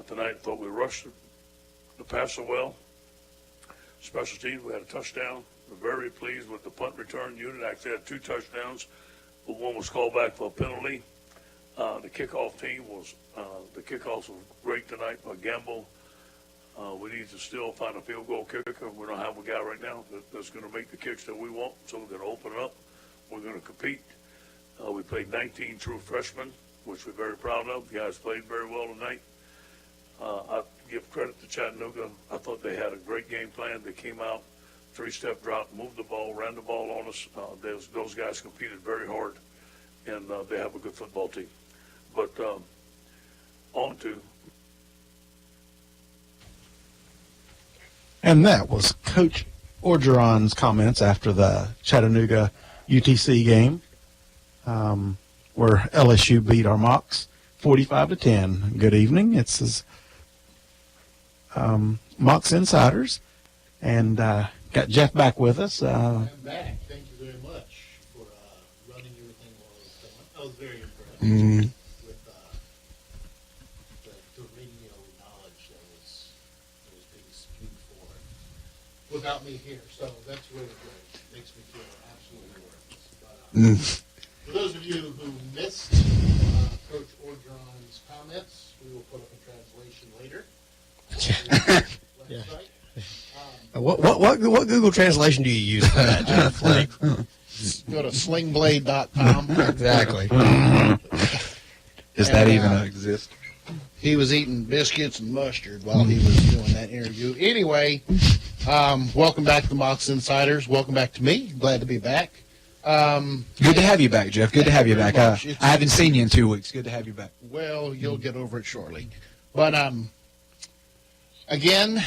tonight. I thought we rushed the passer well. Special teams, we had a touchdown. We're very pleased with the punt return unit. Actually had 2 touchdowns, but one was called back for a penalty. The kickoff team was, the kickoffs were great tonight by Gamble. We need to still find a field goal kicker. We don't have a guy right now that's going to make the kicks that we want, so we're going to open it up. We're going to compete. We played 19 true freshmen, which we're very proud of. The guys played very well tonight. I give credit to Chattanooga. I thought they had a great game plan. They came out, 3-step drop, moved the ball, ran the ball on us. Those guys competed very hard, and they have a good football team. But on to. And that was Coach Orgeron's comments after the Chattanooga UTC game, where LSU beat our Mocs 45-10. Good evening. It's his, Mocs Insiders, and got Jeff back with us. I'm back. Thank you very much for running everything while I was gone. I was very impressed with the radio knowledge that was being spewed forth without me here. So that's really great. It makes me feel absolutely worthless. But, for those of you who missed Coach Orgeron's comments, we will put up a translation later. Yeah. What Google Translation do you use for that, Jeff? Like, go to slingblade.com. Exactly. Does that even exist? He was eating biscuits and mustard while he was doing that interview. Anyway, welcome back to the Mocs Insiders. Welcome back to me. Glad to be back. Good to have you back, Jeff. Good to have you back. I haven't seen you in 2 weeks. Good to have you back. Well, you'll get over it shortly. But again,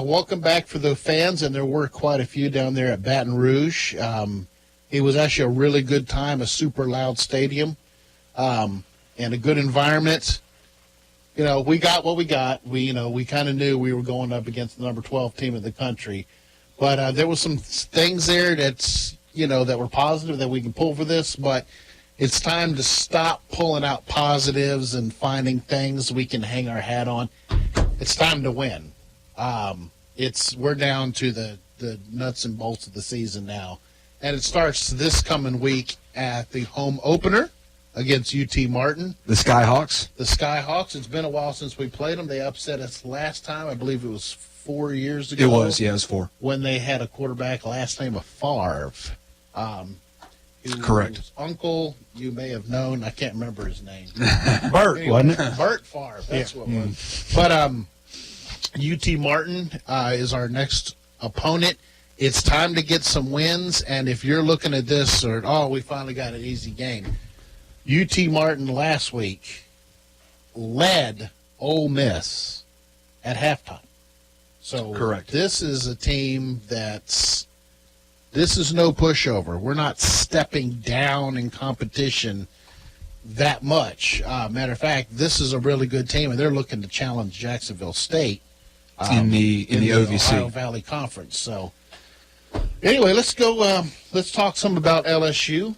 welcome back for the fans, and there were quite a few down there at Baton Rouge. It was actually a really good time, a super loud stadium, and a good environment. You know, we got what we got. We kind of knew we were going up against the number 12 team in the country. But there was some things there that were positive that we can pull for this, but it's time to stop pulling out positives and finding things we can hang our hat on. It's time to win. We're down to the nuts and bolts of the season now, and it starts this coming week at the home opener against UT Martin. The Skyhawks? The Skyhawks. It's been a while since we played them. They upset us last time. I believe it was 4 years ago. It was, yeah, it was 4. When they had a quarterback last name of Favre. Correct. His uncle, you may have known. I can't remember his name. Bert, Anyway, wasn't it? Bert Favre. That's what it was. But UT Martin is our next opponent. It's time to get some wins, and if you're looking at this we finally got an easy game. UT Martin last week led Ole Miss at halftime. So correct. This is a team this is no pushover. We're not stepping down in competition that much. Matter of fact, this is a really good team, and they're looking to challenge Jacksonville State in the OVC. Ohio Valley Conference. So anyway, let's go. Let's talk some about LSU.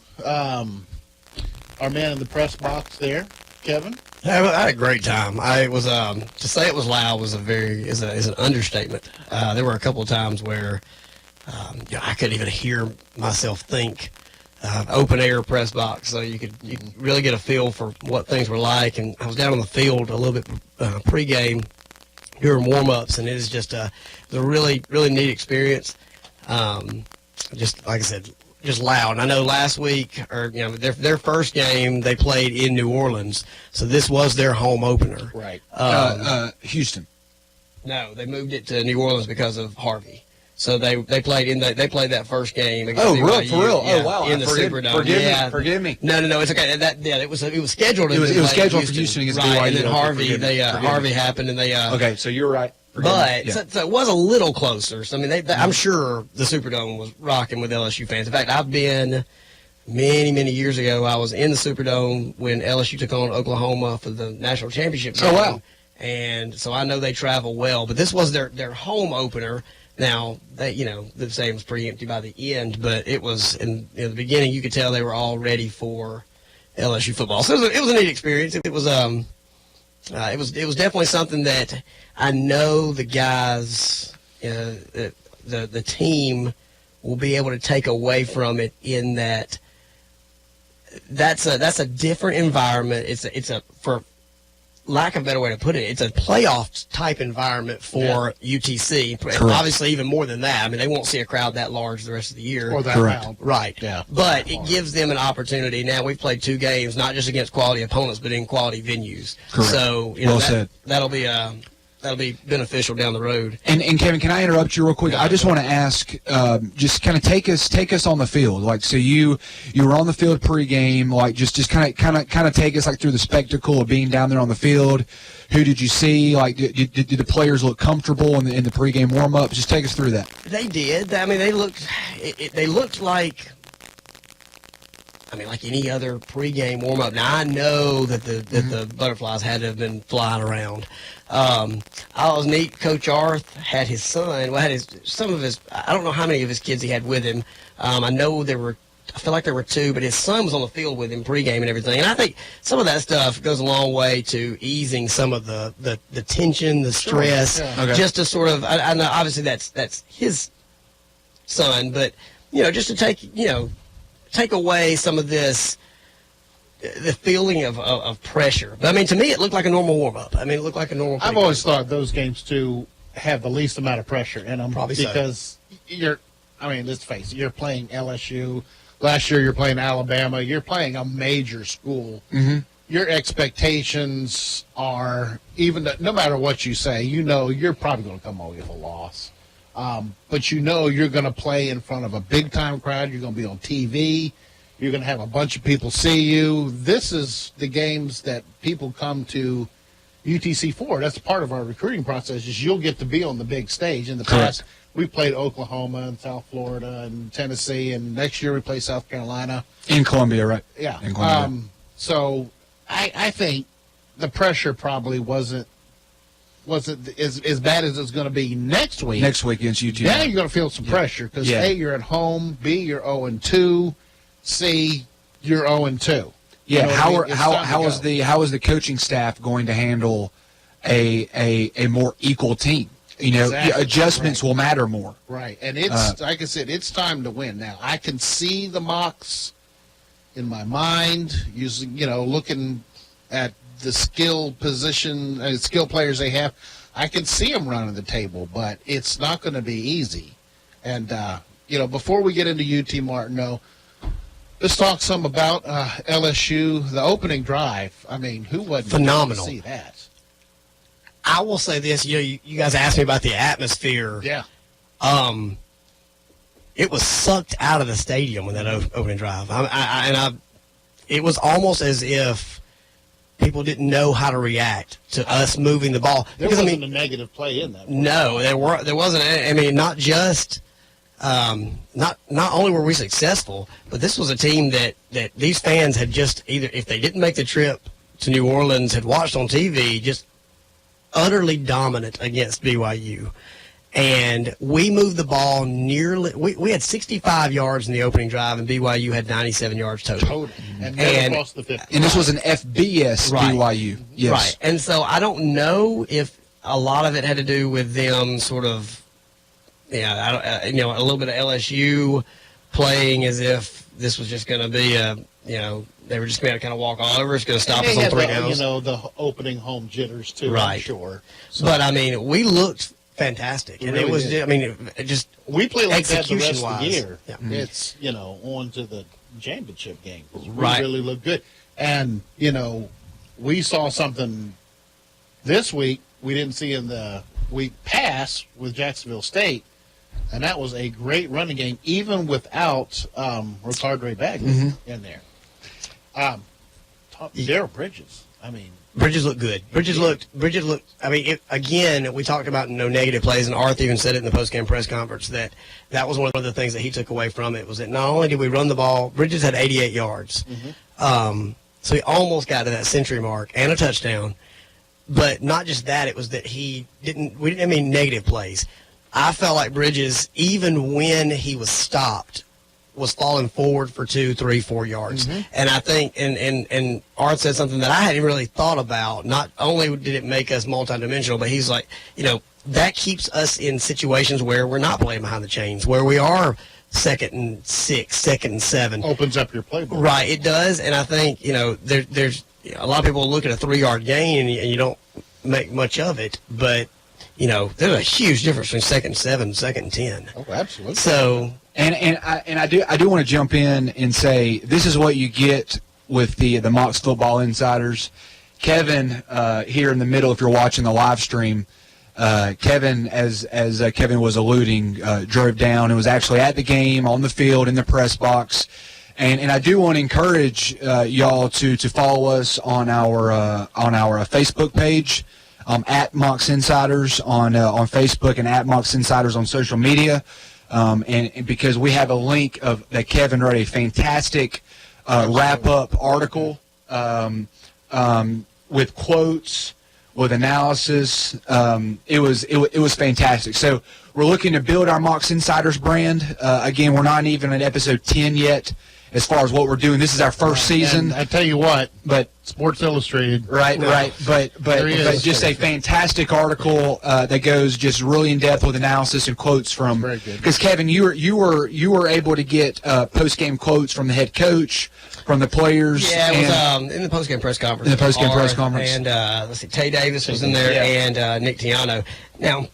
Our man in the press box there, Kevin. I had a great time. I was to say it was loud was is an understatement. There were a couple of times where I couldn't even hear myself think. Open air press box, so you could really get a feel for what things were like. And I was down on the field a little bit pregame during warm-ups, and it is just a really neat experience. Just like I said, just loud. And I know last week, or their first game they played in New Orleans, so this was their home opener. Right. Houston. No, they moved it to New Orleans because of Harvey. So they played that first game against Oh, BYU, for real? yeah, Oh, wow. in the Superdome. Forgive me. No, it's okay. It was scheduled. It was scheduled for Houston against BYU. And then Harvey, Forgive me. Harvey happened, and they. Okay, so you're right. So it was a little closer. So I mean, I'm sure the Superdome was rocking with LSU fans. In fact, I've been many years ago. I was in the Superdome when LSU took on Oklahoma for the national championship game. Oh, wow. And so I know they travel well. But this was their home opener. Now, the stadium was pretty empty by the end, but it was in the beginning. You could tell they were all ready for LSU football. So it was a neat experience. It was it was definitely something that I know the guys, the team will be able to take away from it, in that that's a different environment. It's a for lack of a better way to put it, it's a playoff type environment for UTC. Correct. Obviously, even more than that. I mean, they won't see a crowd that large the rest of the year. Or that Correct. loud. Right. Yeah. But it gives them an opportunity. Now, we've played 2 games, not just against quality opponents, but in quality venues. Correct. So, Well said. that'll be beneficial down the road. And Kevin, can I interrupt you real quick? I just want to ask, just kind of take us on the field. Like, so you were on the field pregame. Like, just kind of take us like through the spectacle of being down there on the field. Who did you see? Like, did the players look comfortable in the pregame warm up? Just take us through that. They did. I mean, they looked like. I mean, like any other pregame warm up. Now I know that the butterflies had to have been flying around. I was neat. Coach Arth had his son. Well, some of his. I don't know how many of his kids he had with him. I know there were. I feel like there were 2, but his son was on the field with him pregame and everything. And I think some of that stuff goes a long way to easing some of the tension, the stress, Sure, yeah. Okay. just to sort of. I know obviously that's his son, but just to take away some of this, the feeling of pressure. But I mean, to me, it looked like a normal warm up. I mean, it looked like a normal. I've always thought those games too have the least amount of pressure in them. Probably so. Because let's face it, you're playing LSU. Last year, you're playing Alabama. You're playing a major school. Mm-hmm. Your expectations are no matter what you say, you're probably going to come away with a loss. But you're going to play in front of a big-time crowd. You're going to be on TV. You're going to have a bunch of people see you. This is the games that people come to UTC for. That's part of our recruiting process is you'll get to be on the big stage. In the past, we played Oklahoma and South Florida and Tennessee, and next year we play South Carolina. In Columbia, right? Yeah. In Columbia. So I think the pressure probably wasn't as bad as it's going to be next week. Next week against UT. Now you're going to feel some pressure because Yeah. A, you're at home, B, you're 0-2, C, you're 0-2. Yeah. You know what I mean? It's time to How is the coaching staff going to handle a more equal team? Exactly. Adjustments Right. will matter more. Right, and it's like I said, it's time to win now. I can see the Mocs in my mind, looking at the skill players they have. I can see them running the table, but it's not going to be easy. And before we get into UT Martineau, let's talk some about LSU. The opening drive. I mean, who wasn't Phenomenal. to see that? I will say this. You guys asked me about the atmosphere. Yeah. It was sucked out of the stadium when that opening drive. It was almost as if people didn't know how to react to us moving the ball. There Because, wasn't a negative play in that. No, there wasn't. I mean, not just not only were we successful, but this was a team that these fans had just either, if they didn't make the trip to New Orleans, had watched on TV, just utterly dominant against BYU. And we moved the ball nearly. We had 65 yards in the opening drive, and BYU had 97 yards total. Totally. And never crossed the 50. And this was an FBS Right. BYU. Yes. Right. And so I don't know if a lot of it had to do with them sort of, a little bit of LSU playing as if this was just going to be they were just going to kind of walk all over. It's going to stop us on 3 downs. The opening home jitters too. Right. I'm sure. So But I mean, we looked fantastic, and really it was. did. I mean, it just we play like that the rest of the execution-wise. year. Yeah. It's on to the championship game. We Right. really look good, and we saw something this week we didn't see in the week past with Jacksonville State, and that was a great running game, even without Ricardre Bagley in there. Daryl Bridges. I mean, Bridges looked good. Bridges looked. I mean, again, we talked about no negative plays, and Arthur even said it in the post-game press conference that was one of the things that he took away from it was that not only did we run the ball, Bridges had 88 yards, so he almost got to that century mark and a touchdown. But not just that, it was that we didn't have any negative plays. I felt like Bridges, even when he was stopped, was falling forward for 2, 3, 4 yards. And I think, and Art said something that I hadn't really thought about. Not only did it make us multidimensional, but he's like, that keeps us in situations where we're not playing behind the chains, where we are 2nd and 6, 2nd and 7. Opens up your playbook. Right, it does. And I think, there's a lot of people look at a 3-yard gain and you don't make much of it, but there's a huge difference between 2nd and 7, 2nd and 10. Oh, absolutely. So, And I do want to jump in and say this is what you get with the Mocs Football Insiders. Kevin here in the middle, if you're watching the live stream, Kevin, as Kevin was alluding, drove down and was actually at the game, on the field, in the press box. And I do want to encourage y'all to follow us on our Facebook page, at Mocs Insiders on Facebook, and at Mocs Insiders on social media. And because we have a link that Kevin wrote a fantastic wrap-up article with quotes, with analysis. It was fantastic. So we're looking to build our Mocs Insiders brand. Again, we're not even at episode 10 yet as far as what we're doing. This is our first season. And I tell you what, but Sports Illustrated. Right. But just a fantastic article that goes just really in depth with analysis and quotes from. Very good. Because Kevin, you were able to get post game quotes from the head coach, from the players. Yeah, it was in the post game press conference. In the post game press conference. And let's see, Tay Davis was in there, and Nick Tiano. Now,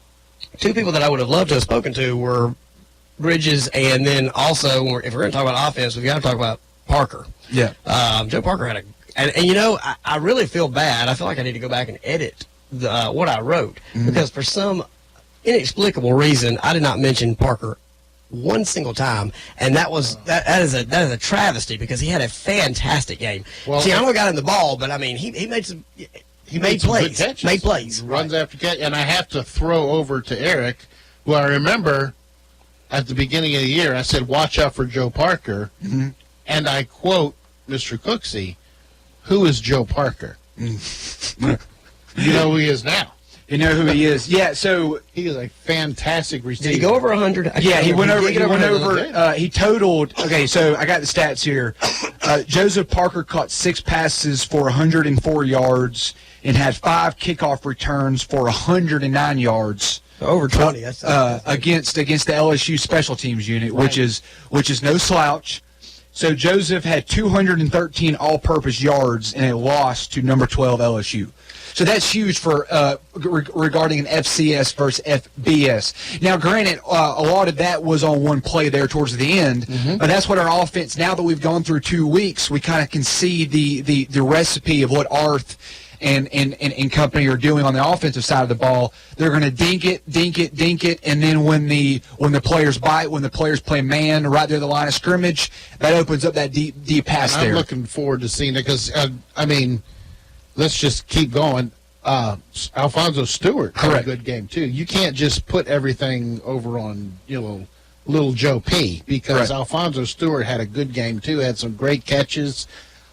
two people that I would have loved to have spoken to were Bridges, and then also, if we're going to talk about offense, we've got to talk about Parker. Yeah. Joe Parker had and I really feel bad. I feel like I need to go back and edit what I wrote, because for some inexplicable reason, I did not mention Parker one single time, and that is a travesty, because he had a fantastic game. Well, Tiano got in the ball, but I mean he made some. He made some plays. good catches. Made plays. Runs after catch. And I have to throw over to Eric, who I remember at the beginning of the year, I said, watch out for Joe Parker. And I quote Mr. Cooksey, who is Joe Parker? You know who he is now. You know who he is. Yeah, so he is a fantastic receiver. Did he go over 100? Yeah, he went over. He totaled. Okay, so I got the stats here. Joseph Parker caught 6 passes for 104 yards and had 5 kickoff returns for 109 yards. Over 20. That's against the LSU special teams unit, right. which is no slouch. So Joseph had 213 all-purpose yards in a loss to number 12 LSU. So that's huge for regarding an FCS versus FBS. Now, granted, a lot of that was on one play there towards the end, but that's what our offense. Now that we've gone through 2 weeks, we kind of can see the recipe of what Arth and company are doing on the offensive side of the ball. They're going to dink it, and then when the players bite, when the players play man right there at the line of scrimmage, that opens up that deep pass there. I'm looking forward to seeing it, because let's just keep going. Alfonso Stewart had a good game too. You can't just put everything over on little Joe P, because Alfonso Stewart had a good game too. Had some great catches.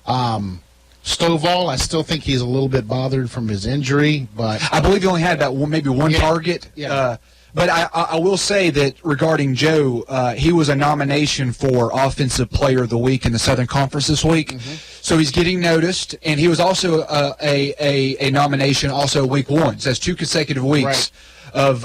Stovall, I still think he's a little bit bothered from his injury, but I believe he only had about maybe one target. Yeah. But I will say that regarding Joe, he was a nomination for Offensive Player of the Week in the Southern Conference this week. So he's getting noticed, and he was also a nomination also week 1. So that's 2 consecutive weeks of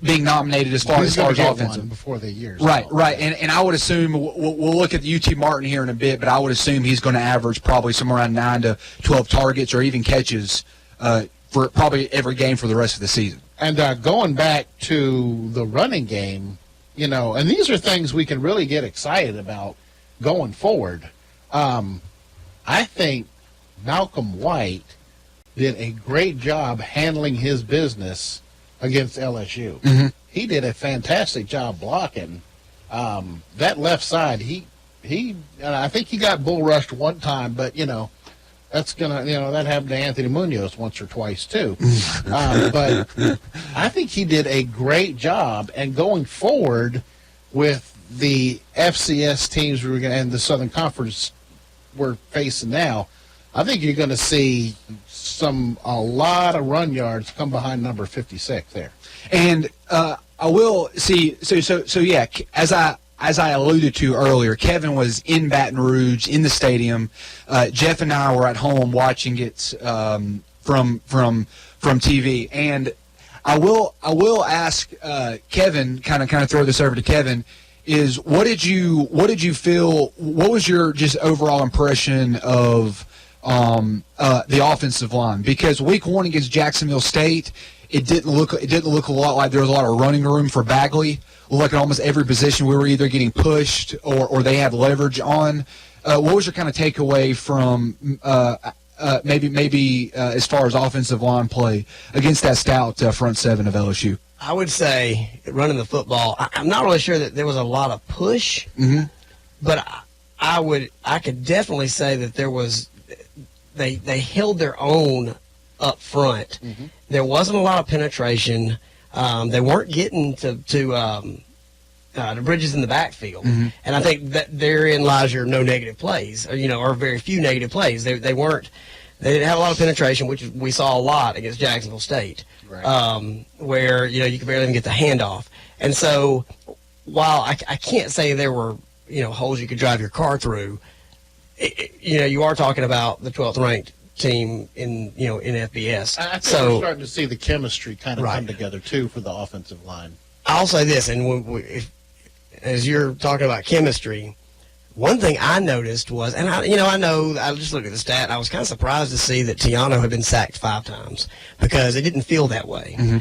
being nominated as far as offensive before the year. Right. And I would assume we'll look at the UT Martin here in a bit, but I would assume he's going to average probably somewhere around 9 to 12 targets or even catches for probably every game for the rest of the season. And going back to the running game, and these are things we can really get excited about going forward. I think Malcolm White did a great job handling his business against LSU. He did a fantastic job blocking. That left side, I think he got bull rushed one time, but that's that happened to Anthony Munoz once or twice too. But I think he did a great job. And going forward with the FCS teams and the Southern Conference we're facing now, I think you're going to see a lot of run yards come behind number 56 there. And I will see. So yeah. As I alluded to earlier, Kevin was in Baton Rouge in the stadium. Jeff and I were at home watching it from TV. And I will ask Kevin, kind of throw this over to Kevin. Is what did you feel? What was your just overall impression of the offensive line? Because week one against Jacksonville State, it didn't look a lot like there was a lot of running room for Bagley. Look at almost every position we were either getting pushed or they had leverage on. What was your kind of takeaway from maybe as far as offensive line play against that stout front seven of LSU? I would say running the football, I'm not really sure that there was a lot of push, but I could definitely say that there was they held their own up front. There wasn't a lot of penetration. They weren't getting to the Bridges in the backfield, and I think that therein lies your no negative plays, or very few negative plays. They didn't have a lot of penetration, which we saw a lot against Jacksonville State, right. Where you could barely even get the handoff. And so, while I can't say there were holes you could drive your car through, you are talking about the 12th ranked team in FBS. I think we're starting to see the chemistry kind of come together too for the offensive line. I'll say this, and as you're talking about chemistry, one thing I noticed was, and I just looked at the stat, and I was kind of surprised to see that Tiano had been sacked 5 times because it didn't feel that way.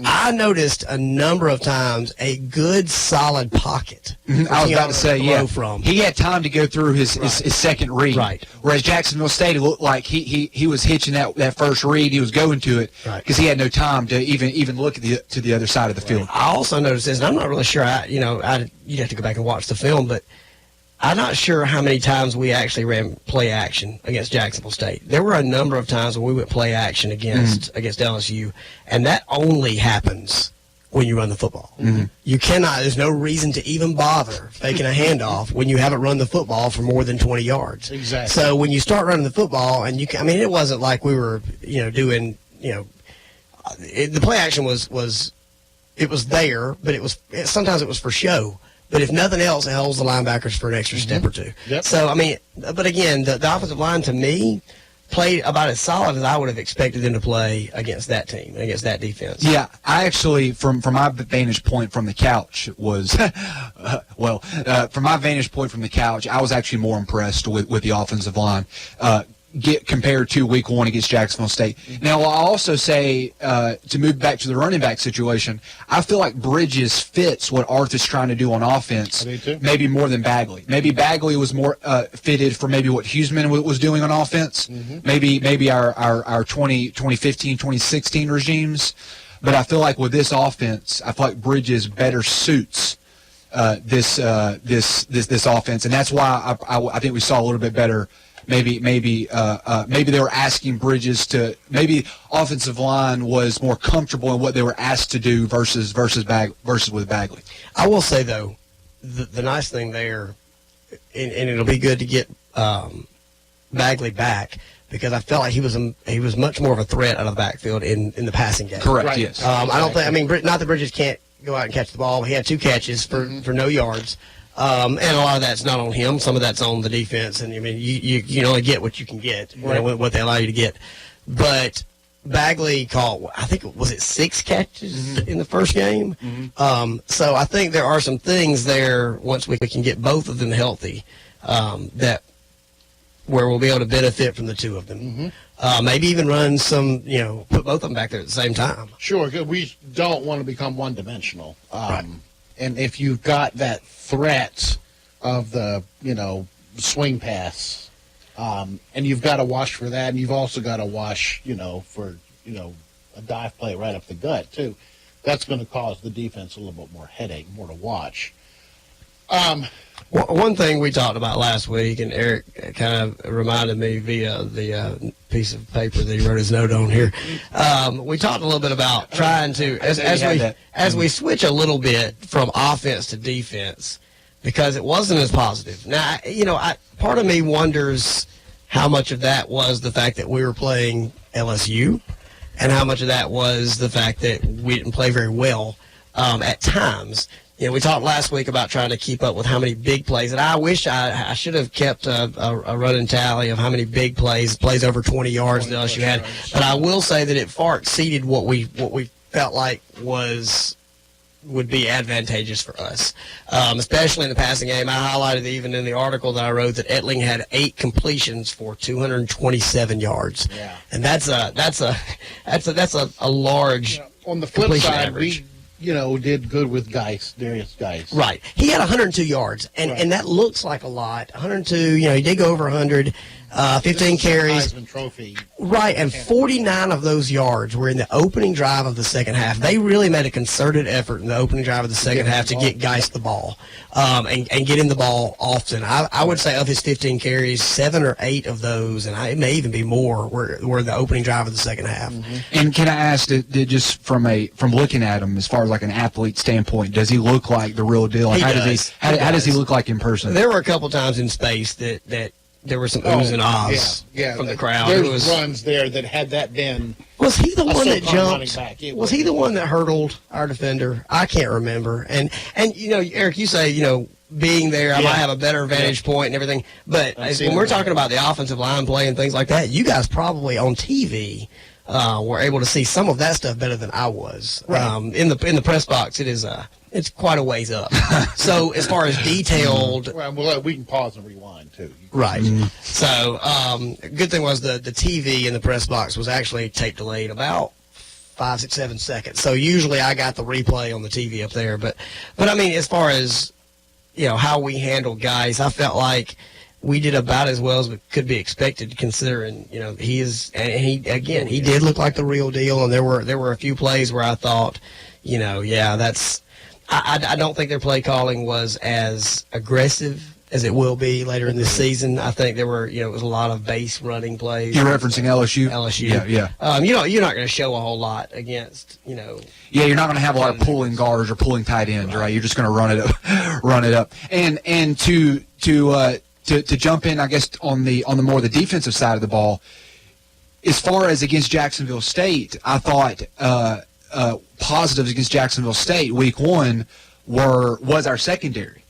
I noticed a number of times a good solid pocket. I was about to say, yeah. From. He had time to go through his second read. Right. Whereas Jacksonville State, it looked like he was hitching that first read. He was going to it because he had no time to even look at to the other side of the field. I also noticed this, and I'm not really sure. You'd have to go back and watch the film, but I'm not sure how many times we actually ran play action against Jacksonville State. There were a number of times when we went play action against LSU, and that only happens when you run the football. You cannot. There's no reason to even bother faking a handoff when you haven't run the football for more than 20 yards. Exactly. So when you start running the football, and it wasn't like we were doing the play action was there, but sometimes it was for show. But if nothing else, it holds the linebackers for an extra step or two. Yep. So, but again, the offensive line, to me, played about as solid as I would have expected them to play against that team, against that defense. Yeah, I actually, from my vantage point from the couch, was, from my vantage point from the couch, I was actually more impressed with the offensive line. Compared to week one against Jacksonville State. Now, I'll also say, to move back to the running back situation, I feel like Bridges fits what Arthur's trying to do on offense, maybe more than Bagley. Maybe Bagley was more fitted for maybe what Huseman was doing on offense, maybe our 2015, 2016 regimes. But I feel like with this offense, I feel like Bridges better suits this offense, and that's why I think we saw a little bit better. Maybe they were asking Bridges to. Maybe offensive line was more comfortable in what they were asked to do versus with Bagley. I will say though, the nice thing there, and it'll be good to get Bagley back because I felt like he was much more of a threat out of the backfield in the passing game. Correct. Right. Yes. I don't think. Not that Bridges can't go out and catch the ball. He had 2 catches for no yards. And a lot of that's not on him. Some of that's on the defense. And, you can only get what you can get, what they allow you to get. But Bagley caught, I think, was it 6 catches in the first game? So I think there are some things there, once we can get both of them healthy, that where we'll be able to benefit from the 2 of them. Maybe even run some, put both of them back there at the same time. Sure, 'cause we don't want to become one-dimensional. Right. And if you've got that threat of the, swing pass, and you've got to watch for that, and you've also got to watch, for, a dive play right up the gut, too. That's going to cause the defense a little bit more headache, more to watch. One thing we talked about last week, and Eric kind of reminded me via the piece of paper that he wrote his note on here. We talked a little bit about trying to, as we switch a little bit from offense to defense, because it wasn't as positive. Now, part of me wonders how much of that was the fact that we were playing LSU, and how much of that was the fact that we didn't play very well at times. You know, we talked last week about trying to keep up with how many big plays, and I wish I should have kept a running tally of how many big plays over 20 yards that LSU had. But I will say that it far exceeded what we felt like would be advantageous for us, especially in the passing game. I highlighted even in the article that I wrote that Etling had 8 completions for 227 yards, and that's a large. On the flip completion side, average. we did good with Darius Geis. Right. He had 102 yards, and that looks like a lot. 102, he did go over 100, 15 carries. Heisman Trophy. Right, and 49 of those yards were in the opening drive of the second half. They really made a concerted effort in the opening drive of the second half to get Geis the ball and get him the ball often. I would say of his 15 carries, 7 or 8 of those, and it may even be more, were in the opening drive of the second half. Mm-hmm. And can I ask, just from looking at him, as far as like an athlete standpoint, does he look like the real deal? Like, how does he look like in person? There were a couple times in space that there were some oohs and ahs from the crowd. There's runs there that had that been. Was he the one that running jumped? back. Was he the one that hurdled our defender? I can't remember. And Eric, you say being there, I might have a better vantage point and everything. But when we're talking about the offensive line play and things like that, you guys probably on TV were able to see some of that stuff better than I was. Right. In the press box, it's quite a ways up. So as far as detailed, Well, we can pause and rewind too. right. So good thing was the TV in the press box was actually tape delayed about 5, 6, 7 seconds. So usually I got the replay on the TV up there. But I mean, as far as how we handled guys, I felt like we did about as well as could be expected, considering he did look like the real deal. And there were a few plays where I thought, that's. I don't think their play calling was as aggressive as it will be later in this season. I think there were, it was a lot of base running plays. You're referencing LSU? LSU. Yeah. You're not going to show a whole lot against, Yeah, you're not going to have a lot of pulling guards or pulling tight ends, right? You're just going to run it up. And to jump in, I guess, on the more the defensive side of the ball, as far as against Jacksonville State, I thought positives against Jacksonville State week 1 was our secondary,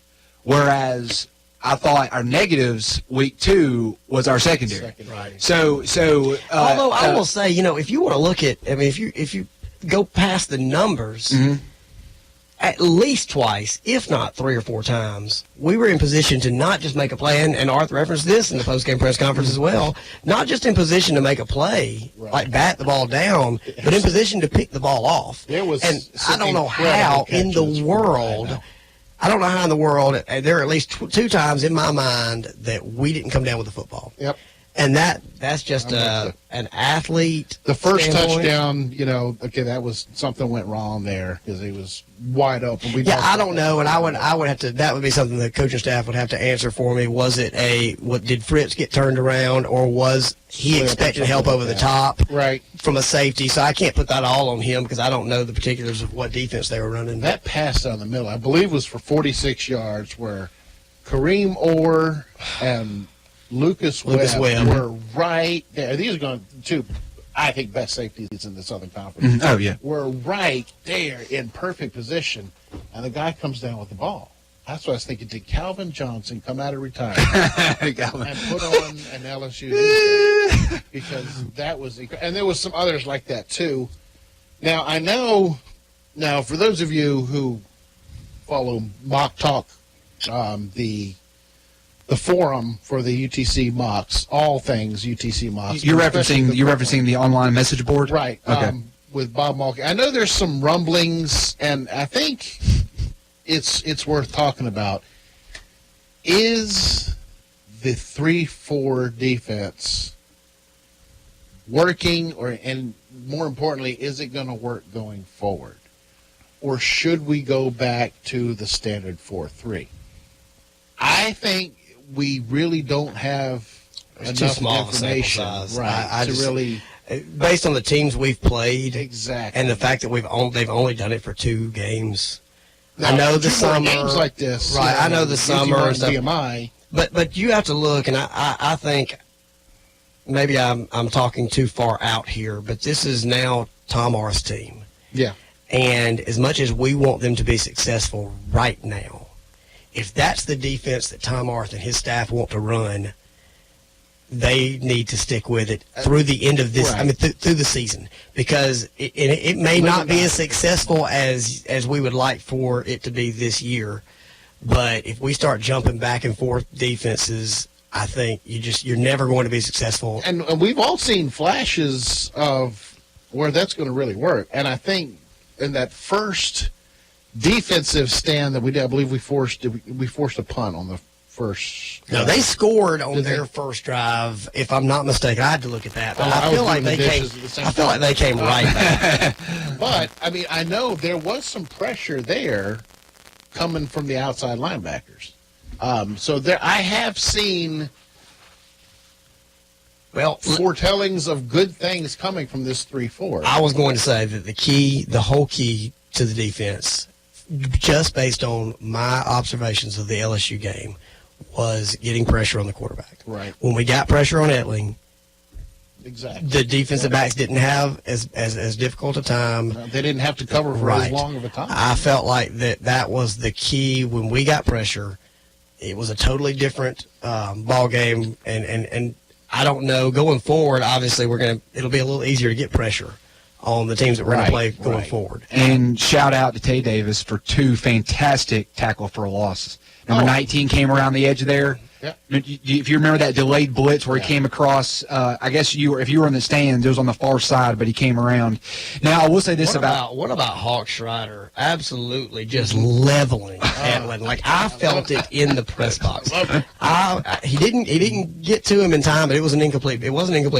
whereas I thought our negatives week 2 was our secondary. Right. So although I will say, if you want to look at, if you go past the numbers, at least twice, if not 3 or 4 times, we were in position to not just make a play, and Arthur referenced this in the post-game press conference as well, not just in position to make a play, like bat the ball down, but in position to pick the ball off. And I don't know how in the world, there are at least 2 times in my mind that we didn't come down with the football. Yep. And that's just an athlete. The first standpoint. touchdown, that was something went wrong there because he was wide open. I don't know, and I would have to. That would be something the coaching staff would have to answer for me. Was it did Fritz get turned around, or was he expecting help over the top, right, from a safety? So I can't put that all on him because I don't know the particulars of what defense they were running. That pass down the middle, I believe, was for 46 yards, where Kareem Orr and Lucas Webb were right there. These are going to, I think, best safeties in the Southern Conference. Oh, yeah. Were right there in perfect position, and the guy comes down with the ball. That's what I was thinking. Did Calvin Johnson come out of retirement and put on an LSU defense? Because that was, and there was some others like that too. Now I know. Now for those of you who follow Mock Talk, the forum for the UTC Mocs, all things UTC Mocs. You're referencing the online message board, right? Okay. With Bob Malky. I know there's some rumblings, and I think it's worth talking about. Is the 3-4 defense working, and more importantly, is it going to work going forward, or should we go back to the standard 4-3? I think we really don't have enough information, right? Really, based on the teams we've played, exactly, and the fact that they've only done it for 2 games. Now, I know the 2 more summer games like this, right? I know the summer and stuff. BMI, but you have to look, and I think maybe I'm talking too far out here, but this is now Tom Orr's team. yeah. And as much as we want them to be successful right now, if that's the defense that Tom Arth and his staff want to run, they need to stick with it through the end of this. Right. I mean, through the season, because it may not be as successful as we would like for it to be this year. But if we start jumping back and forth defenses, I think you're never going to be successful. And we've all seen flashes of where that's going to really work. And I think in that first defensive stand that we did, I believe we forced a punt on the first. No, they scored on Did their they? first drive. If I'm not mistaken, I had to look at that. But Oh, I I was feel like doing they the came. dishes at the same I feel like time. they came right back. But I mean, I know there was some pressure there coming from the outside linebackers. So there, I have seen Well, foretellings of good things coming from this 3-4. I was going to say that the whole key to the defense, just based on my observations of the LSU game, was getting pressure on the quarterback. Right. When we got pressure on Etling, Exactly. the defensive backs didn't have as difficult a time. They didn't have to cover for as long of a time. I felt like that was the key. When we got pressure, it was a totally different ball game, and I don't know going forward. Obviously, it'll be a little easier to get pressure on the teams that we're going to play going forward. And shout out to Tay Davis for 2 fantastic tackle for a loss. Number 19 came around the edge there. Yep. If you remember that delayed blitz where he came across, I guess if you were in the stands, it was on the far side, but he came around. Now, I will say this What about Hawk Schreider? Absolutely just leveling Etling. Like, I felt it in the press box. He didn't get to him in time, but it was an incomplete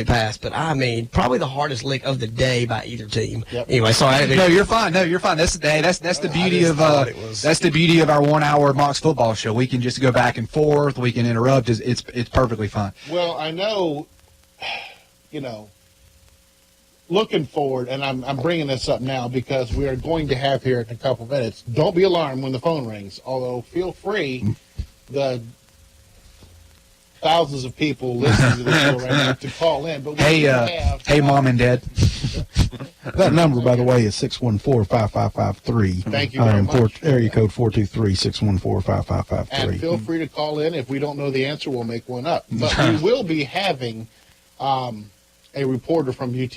pass. But I mean, probably the hardest lick of the day by either team. Yep. Anyway, sorry. No, you're fine. No, you're fine. That's the beauty of that's the beauty of our 1 hour Mocs football show. We can just go back and forth. We can interrupt. It's perfectly fine. Well, I know, looking forward, and I'm bringing this up now because we are going to have here in a couple minutes. Don't be alarmed when the phone rings, although feel free, the thousands of people listening to this show right now, to call in. But we do have, Hey, mom and dad. That number, by the way, is 614-5553. Thank you very much. Area code 423-614-5553. and feel free to call in. If we don't know the answer, we'll make one up. But we will be having a reporter from UT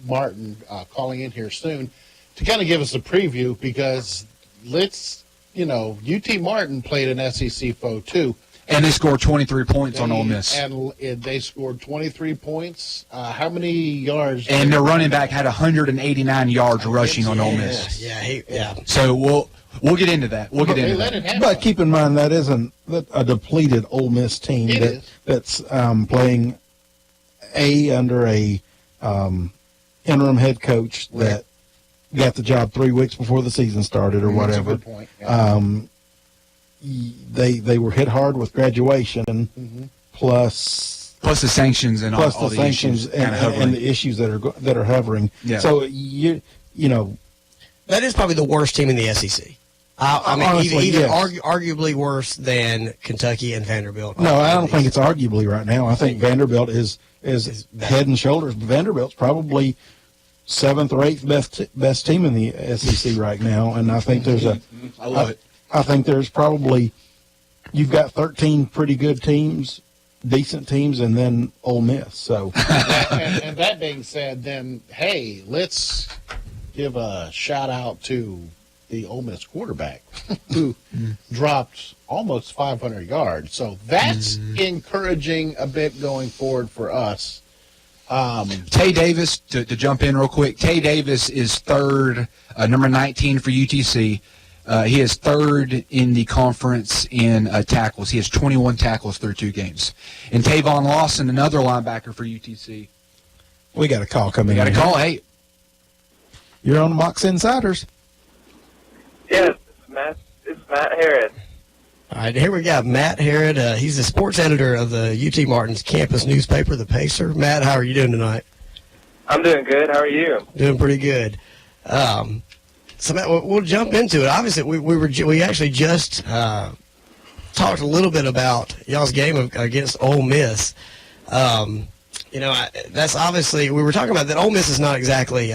Martin calling in here soon to kind of give us a preview because UT Martin played an SEC foe too. And they scored 23 points on Ole Miss. And they scored 23 points. How many yards? And their running back had 189 yards rushing on Ole Miss. Yeah. So we'll get into that. We'll get They into let that. it happen. But keep in mind that isn't a depleted Ole Miss team It is. that's playing under a interim head coach that got the job 3 weeks before the season started or That's a whatever. good point. Yeah. They were hit hard with graduation, plus Plus the sanctions and plus all the the sanctions issues kinda and hovering. the issues that are hovering. Yeah. So you know. That is probably the worst team in the SEC. I mean, Honestly, either yes. arguably worse than Kentucky and Vanderbilt. No, I don't think it's arguably right now. I think Vanderbilt is head and shoulders. Vanderbilt's probably 7th or 8th best team in the SEC right now, and I think there's I love it. I think there's probably you've got 13 pretty good teams, decent teams, and then Ole Miss. So and that being said, then, hey, let's give a shout out to the Ole Miss quarterback who dropped almost 500 yards. So that's encouraging a bit going forward for us. Tay Davis, to jump in real quick, Tay Davis is third, number 19 for UTC. He is third in the conference in tackles. He has 21 tackles through 2 games. And Tavon Lawson, another linebacker for UTC. we got a call coming. We got a in. call. Hey, You're on the Mocs Insiders. Yes, it's Matt Harris. All right, here we got Matt Harrod. He's the sports editor of the UT Martin's campus newspaper, The Pacer. Matt, how are you doing tonight? I'm doing good. How are you? Doing pretty good. So Matt, we'll jump into it. Obviously, we actually just talked a little bit about y'all's game against Ole Miss. That's obviously we were talking about that Ole Miss is not exactly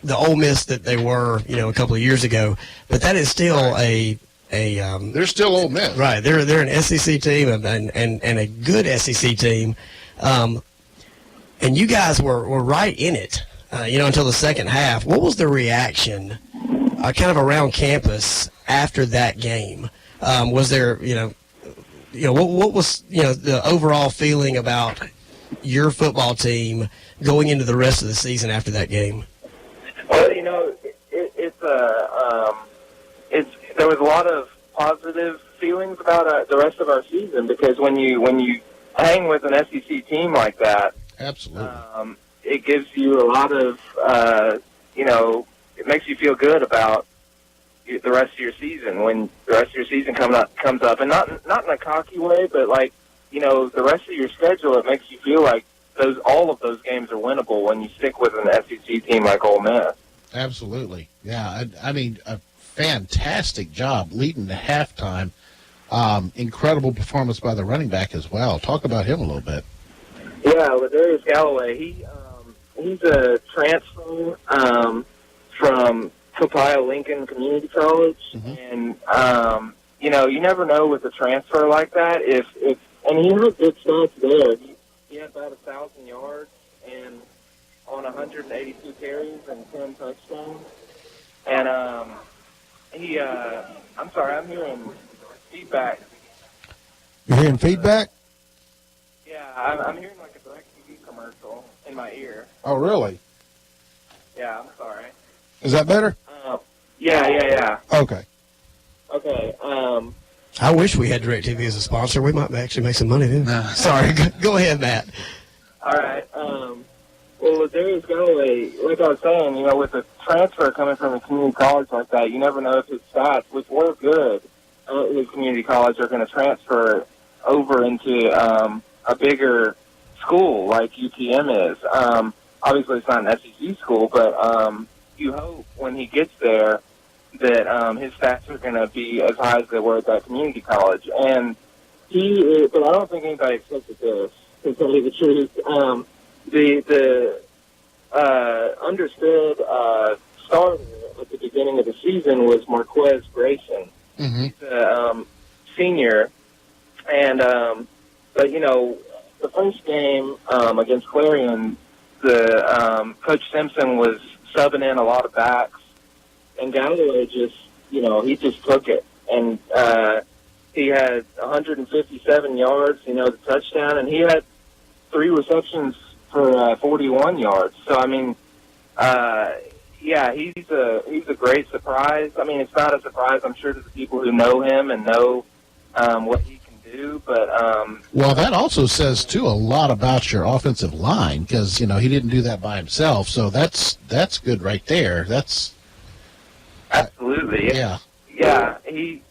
the Ole Miss that they were, a couple of years ago, but that is still They're still Ole Miss. right. They're an SEC team and a good SEC team, and you guys were right in it, until the second half. What was the reaction, kind of around campus after that game? Was there, what was the overall feeling about your football team going into the rest of the season after that game? Well, there was a lot of positive feelings about the rest of our season, because when you hang with an SEC team like that, Absolutely. it gives you a lot of it makes you feel good about the rest of your season when the rest of your season comes up, and not in a cocky way, but the rest of your schedule, it makes you feel like all of those games are winnable when you stick with an SEC team like Ole Miss. Absolutely. Yeah, I mean, a fantastic job leading to halftime. Incredible performance by the running back as well. Talk about him a little bit. Yeah, Ladarius Galloway, he's a transfer from Copiah Lincoln Community College, and you never know with a transfer like that and he had good stats there. He had about 1,000 yards and on 182 carries and 10 touchdowns. And I'm sorry, I'm hearing feedback. You're hearing feedback? Yeah, I'm hearing like a DirecTV commercial in my ear. Oh, really? Yeah, I'm sorry. Is that better? Yeah. Okay. Okay. I wish we had DirecTV as a sponsor. We might actually make some money then. No. Sorry. Go ahead, Matt. All right. Well, Ladarius Galloway, like I was saying, with a transfer coming from a community college like that, you never know if his stats, which were good at his community college, are going to transfer over into a bigger school like UTM is. Obviously, it's not an SEC school, but you hope when he gets there that his stats are going to be as high as they were at that community college. And but I don't think anybody expected this, to tell you the truth. The understood starter at the beginning of the season was Marquez Grayson. Mm-hmm. He's a senior, and but the first game against Clarion, the Coach Simpson was subbing in a lot of backs, and Galloway he just took it, and he had 157 yards, the touchdown, and he had 3 receptions for 41 yards. So I mean, he's a great surprise. I mean, it's not a surprise, I'm sure, to the people who know him and know what he can do. But well, that also says too a lot about your offensive line, because he didn't do that by himself. So that's good right there. That's absolutely, yeah. Yeah, he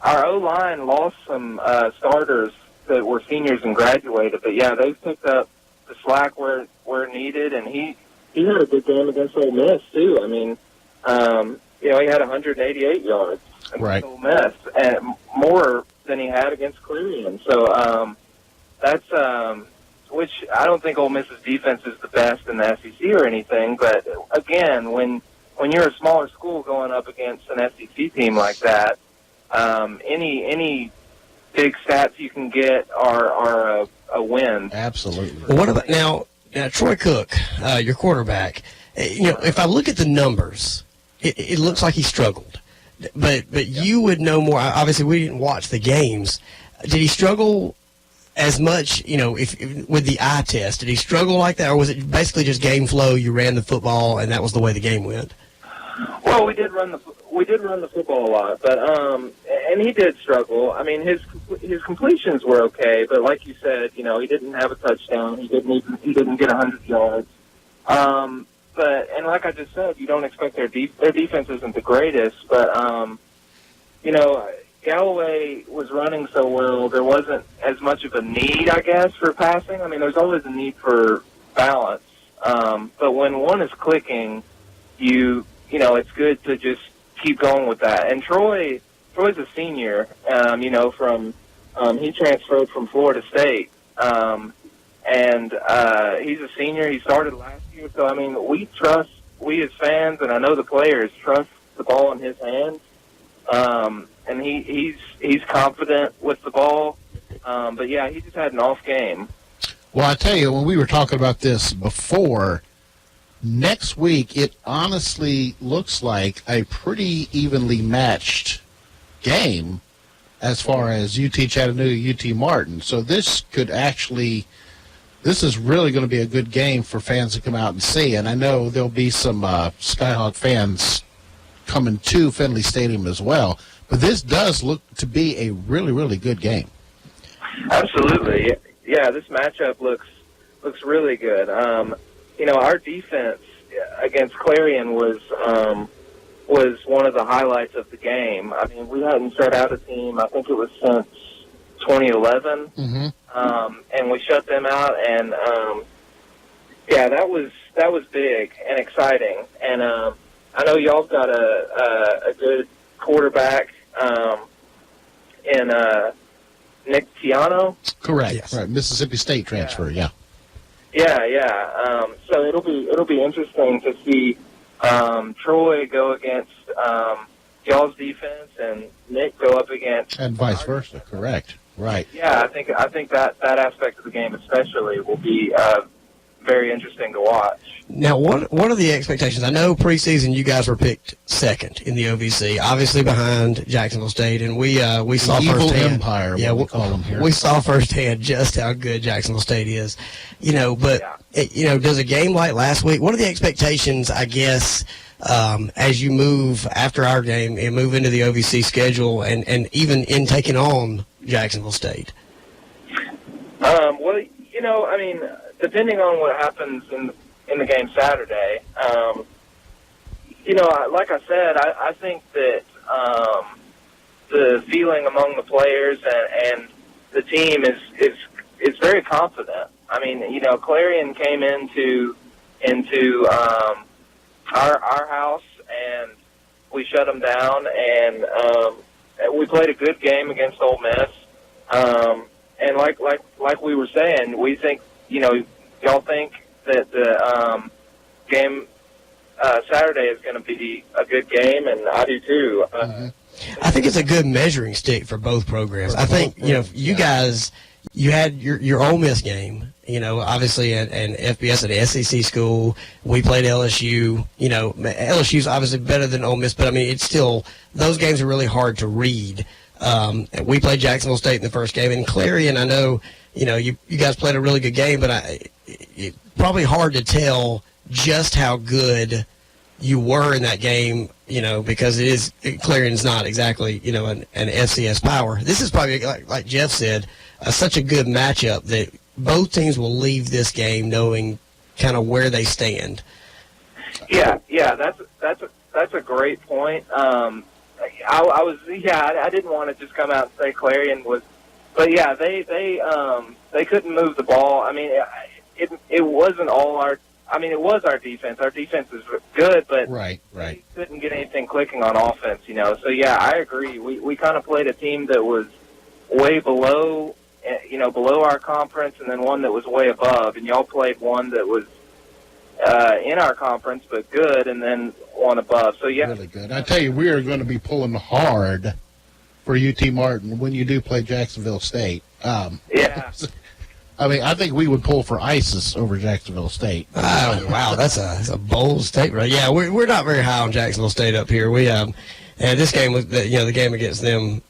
our O-line lost some starters that were seniors and graduated, but yeah, they've picked up the slack where needed, and he had a good game against Ole Miss too. I mean, he had 188 yards against Right. Ole Miss, and more than he had against Clarion. So that's which I don't think Ole Miss's defense is the best in the SEC or anything, but again, when you're a smaller school going up against an SEC team like that, any big stats you can get are a win. Absolutely. Well, what about now Troy Cook, your quarterback? If I look at the numbers, it looks like he struggled. But you would know more. Obviously, we didn't watch the games. Did he struggle as much, if with the eye test? Did he struggle like that, or was it basically just game flow? You ran the football, and that was the way the game went? Well, we did run the football a lot, but and he did struggle. I mean, his completions were okay, but like you said, he didn't have a touchdown. He didn't get 100 yards. But like I just said, you don't expect their defense isn't the greatest, but Galloway was running so well, there wasn't as much of a need, I guess, for passing. I mean, there's always a need for balance, but when one is clicking, it's good to just keep going with that. And Troy's a senior, he transferred from Florida State, and he's a senior. He started last year, so I mean, we as fans, and I know the players trust the ball in his hands, and he's confident with the ball. But yeah, he just had an off game. Well, I tell you, when we were talking about this before, next week it honestly looks like a pretty evenly matched game as far as UT Chattanooga, UT Martin. So this is really going to be a good game for fans to come out and see. And I know there'll be some Skyhawk fans coming to Finley Stadium as well. But this does look to be a really, really good game. Absolutely. Yeah, this matchup looks really good. Our defense against Clarion was one of the highlights of the game. I mean, we hadn't shut out a team, I think it was since 2011, and we shut them out. And that was big and exciting. And I know y'all got a good quarterback in Nick Tiano. Correct. Yes. Right. Mississippi State transfer. Yeah. Yeah. So it'll be interesting to see Troy go against y'all's defense and Nick go up against, And vice versa. Correct. Right. Yeah, I think that aspect of the game especially will be very interesting to watch. Now, what are the expectations? I know preseason you guys were picked second in the OVC, obviously behind Jacksonville State, and we saw Evil Oh, firsthand. Empire, Yeah, what we call them here. We saw firsthand just how good Jacksonville State is, But does a game like last week? What are the expectations? I guess as you move after our game and move into the OVC schedule, and even in taking on Jacksonville State. Well, I mean, depending on what happens in the game Saturday, like I said, I think that the feeling among the players and the team is very confident. I mean, Clarion came into our house and we shut them down, and we played a good game against Ole Miss. And like we were saying, we think, y'all think that the game Saturday is going to be a good game, and I do too. I think it's a good measuring stick for both programs. I think, you guys, you had your Ole Miss game, obviously an FBS at an SEC school. We played LSU. LSU's obviously better than Ole Miss, but I mean, it's still, those games are really hard to read. We played Jacksonville State in the first game, and Clarion, I know, you guys played a really good game, but it's probably hard to tell just how good you were in that game, because Clarion's not exactly, an FCS power. This is probably, like Jeff said, such a good matchup that both teams will leave this game knowing kind of where they stand. Yeah, that's a great point. I didn't want to just come out and say Clarion was, but yeah, they couldn't move the ball. I mean, it wasn't all our. I mean, it was our defense. Our defense is good, but Right. we couldn't get anything clicking on offense. So yeah, I agree. We kind of played a team that was way below, below our conference, and then one that was way above, and y'all played one that was in our conference but good, and then one above. So yeah, Really good. I tell you, we are going to be pulling hard for UT Martin when you do play Jacksonville State. yeah. I mean, I think we would pull for ISIS over Jacksonville State. Oh, wow, that's a bold statement. Yeah, we're not very high on Jacksonville State up here. We and this game was the game against them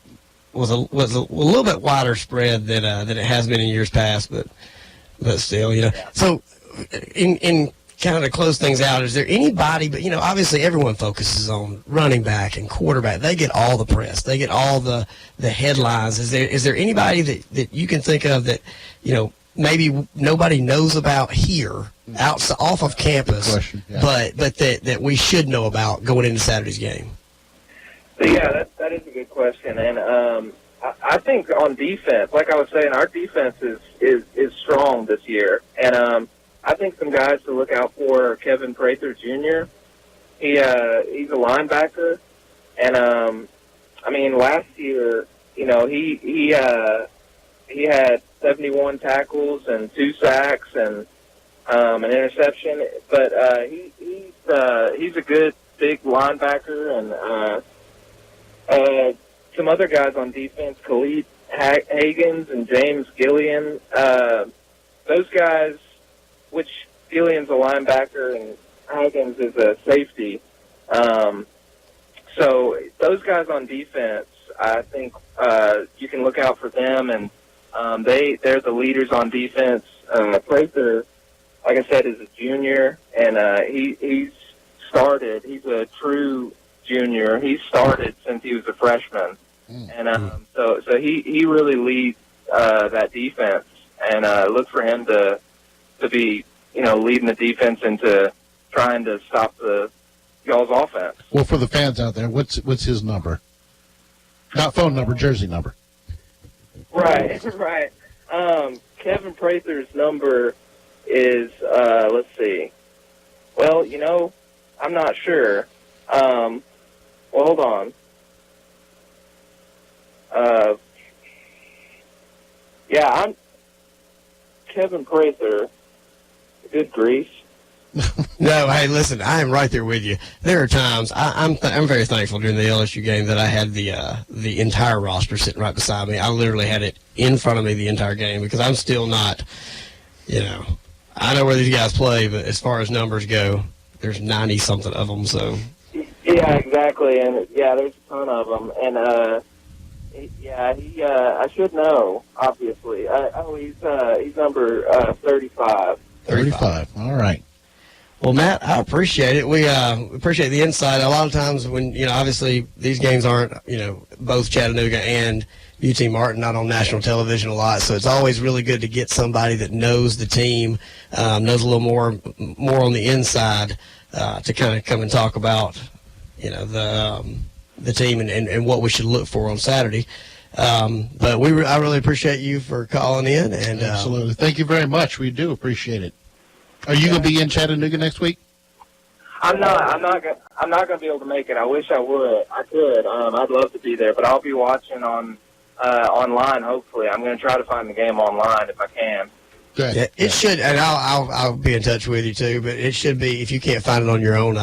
was a little bit wider spread than it has been in years past, but still, So in kind of to close things out, is there anybody? But obviously everyone focuses on running back and quarterback. They get all the press. They get all the headlines. Is there anybody that you can think of that maybe nobody knows about here, off of campus, Question, yeah. but that we should know about going into Saturday's game? So yeah, that is a good question, and I think on defense, like I was saying, our defense is strong this year, and I think some guys to look out for are Kevin Prather Jr. He's a linebacker, and I mean last year, he he had 71 tackles and 2 sacks and an interception. But he's a good big linebacker, and some other guys on defense, Khalid Hagens and James Gillian. Those guys, which Gillian's a linebacker and Hagens is a safety. So those guys on defense, I think you can look out for them, and they're the leaders on defense. Prather, like I said, is a junior, and he's started. He's a true junior. He's started since he was a freshman, and so he really leads that defense. And look for him to be leading the defense into trying to stop the y'all's offense. Well, for the fans out there, what's his number? Not phone number, jersey number. Right. Kevin Prather's number is let's see. Well, I'm not sure. Well, hold on. I'm Kevin Prather. Good grief. No, hey, listen, I am right there with you. There are times I'm very thankful during the LSU game that I had the entire roster sitting right beside me. I literally had it in front of me the entire game because I'm still not, I know where these guys play, but as far as numbers go, there's 90-something of them. So. Yeah, exactly, and there's a ton of them, and I should know, obviously. He's number 35. 35. All right. Well, Matt, I appreciate it. We appreciate the insight. A lot of times when, obviously these games aren't, both Chattanooga and UT Martin not on national television a lot, so it's always really good to get somebody that knows the team, knows a little more on the inside to kind of come and talk about, the team and what we should look for on Saturday. But I really appreciate you for calling in. And absolutely. Thank you very much. We do appreciate it. Are you going to be in Chattanooga next week? I'm not going to be able to make it. I wish I would. I could. I'd love to be there, but I'll be watching online. Hopefully, I'm going to try to find the game online if I can. Good. Yeah, it should, and I'll be in touch with you too. But it should be, if you can't find it on your own.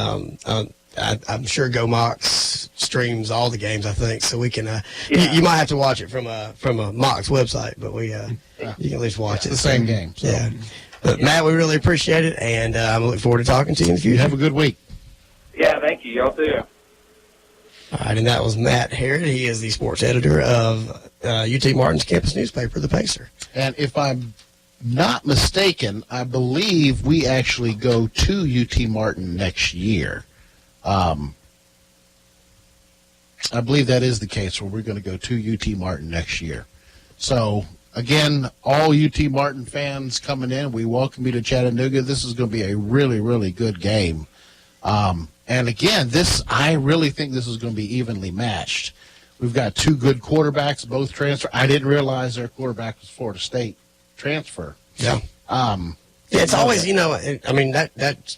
I'm sure Go Mocs streams all the games. I think so. We can. You might have to watch it from a Mocs website, but you can at least watch it. The same game. So. Yeah. But, Matt, we really appreciate it, and I'm looking forward to talking to you in the future. Have a good week. Yeah, thank you. Y'all too. All right, and that was Matt Harrod. He is the sports editor of UT Martin's campus newspaper, The Pacer. And if I'm not mistaken, I believe we actually go to UT Martin next year. I believe that is the case where we're going to go to UT Martin next year. So, again, all UT Martin fans coming in, we welcome you to Chattanooga. This is going to be a really, really good game. And, again, I really think this is going to be evenly matched. We've got two good quarterbacks, both transfer. I didn't realize their quarterback was Florida State transfer. Yeah. It's always, that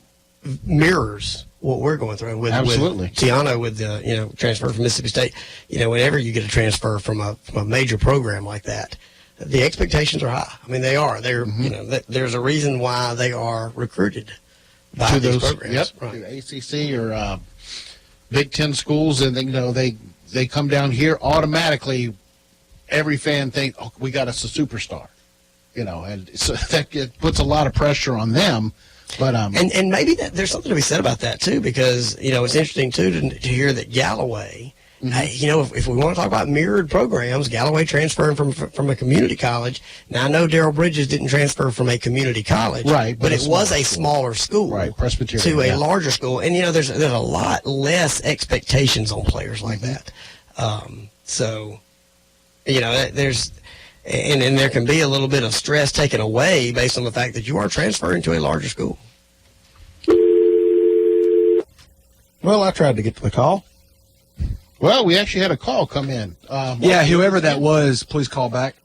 mirrors what we're going through with Absolutely. Tiano with the transfer from Mississippi State. Whenever you get a transfer from a major program like that, the expectations are high. I mean, they are. They're there's a reason why they are recruited by to these those programs. Yep, to ACC or Big Ten schools, and they come down here automatically. Every fan thinks, oh, we got us a superstar, and so that it puts a lot of pressure on them. But and maybe there's something to be said about that too, because it's interesting too to hear that Galloway. If we want to talk about mirrored programs, Galloway transferring from a community college. Now I know Darrell Bridges didn't transfer from a community college, right? But it was a smaller school, right? Presbyterian to a larger school, and there's a lot less expectations on players like that. So there's. And there can be a little bit of stress taken away based on the fact that you are transferring to a larger school. Well, I tried to get to the call. Well, we actually had a call come in. Whoever that was, please call back.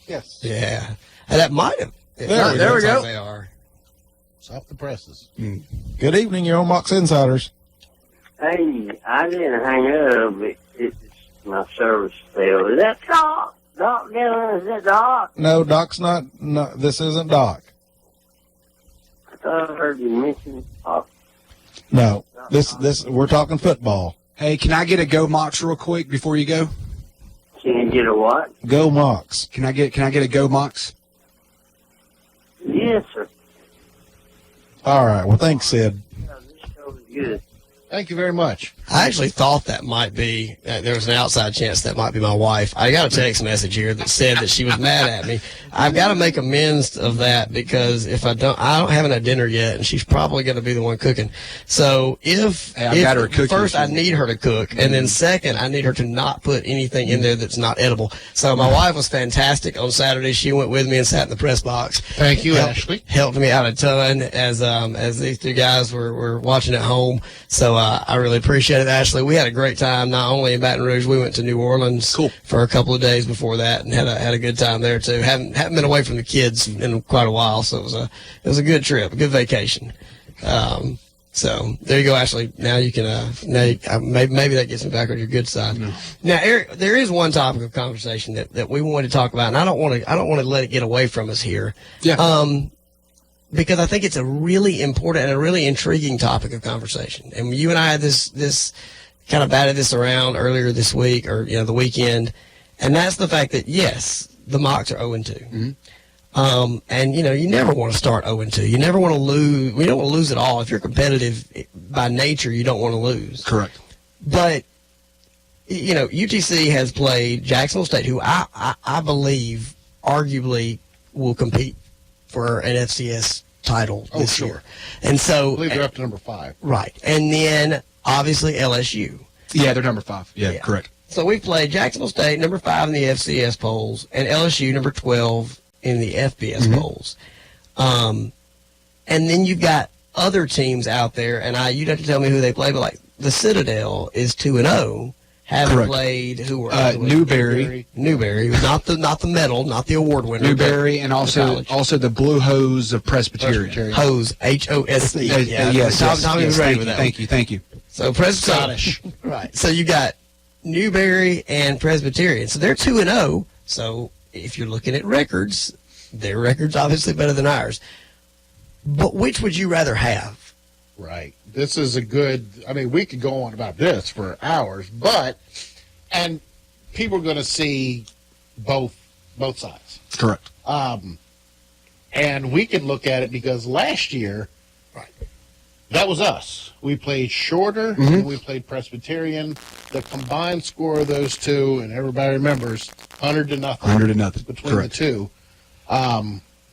Yes. Yeah. And that might have. There we go. They are. Stop the presses. Good evening. You're on Mocs Insiders. Hey, I didn't hang up. My service failed. Is that Scott? Doc Dillon, is it Doc? No, Doc's not. No, this isn't Doc. I thought I heard you mention Doc. No, this we're talking football. Hey, can I get a Go Mocs real quick before you go? Can you get a what? Go Mocs. Can I get a Go Mocs? Yes, sir. All right. Well, thanks, Sid. Yeah, this show is good. Thank you very much. I actually thought that might be, there was an outside chance that might be my wife. I got a text message here that said that she was mad at me. I've got to make amends of that because if I don't haven't had dinner yet, and she's probably going to be the one cooking. So Hey, I've got her a cookie first if I you need her to cook, and then second I need her to not put anything in there that's not edible. So my wife was fantastic on Saturday. She went with me and sat in the press box. Thank you, Ashley. Helped me out a ton as these two guys were watching at home. So I really appreciate it, Ashley. We had a great time, not only in Baton Rouge. We went to New Orleans for a couple of days before that, and had a good time there too. Haven't been away from the kids in quite a while, so it was a good trip, a good vacation. So there you go, Ashley. Now you can maybe that gets me back on your good side. No. Now, Eric, there is one topic of conversation that we wanted to talk about, and I don't want to let it get away from us here. Yeah. Because I think it's a really important and a really intriguing topic of conversation. And you and I had this kind of batted this around earlier this week or the weekend, and that's the fact that yes, the Mocs are 0-2. Mm-hmm. And you never want to start 0-2. You never want to lose. We don't want to lose at all. If you're competitive by nature, you don't want to lose. Correct. But UTC has played Jacksonville State, who I believe arguably will compete for an FCS title this year. And so I believe they're up to number 5. Right. And then obviously LSU. Yeah, they're number 5. Yeah, correct. So we've played Jacksonville State, number 5 in the FCS polls, and LSU, number 12 in the FBS polls. And then you've got other teams out there, and you'd have to tell me who they play, but like the Citadel is 2-0. Haven't Correct. played who were Newberry, not the medal, not the award winner. Newberry, and also the Blue Hose of Presbyterian. Hose, HOSE. Yes, Tommy was ready with that. Thank you. So Scottish, right? So you got Newberry and Presbyterian. So they're 2-0. So if you're looking at records, their records obviously better than ours. But which would you rather have? Right. This is a good, we could go on about this for hours, and people are going to see both sides. Correct. And we can look at it because last year, that was us. We played shorter, and we played Presbyterian. The combined score of those two, and everybody remembers, 100-0. 100-0. Between Correct. the two.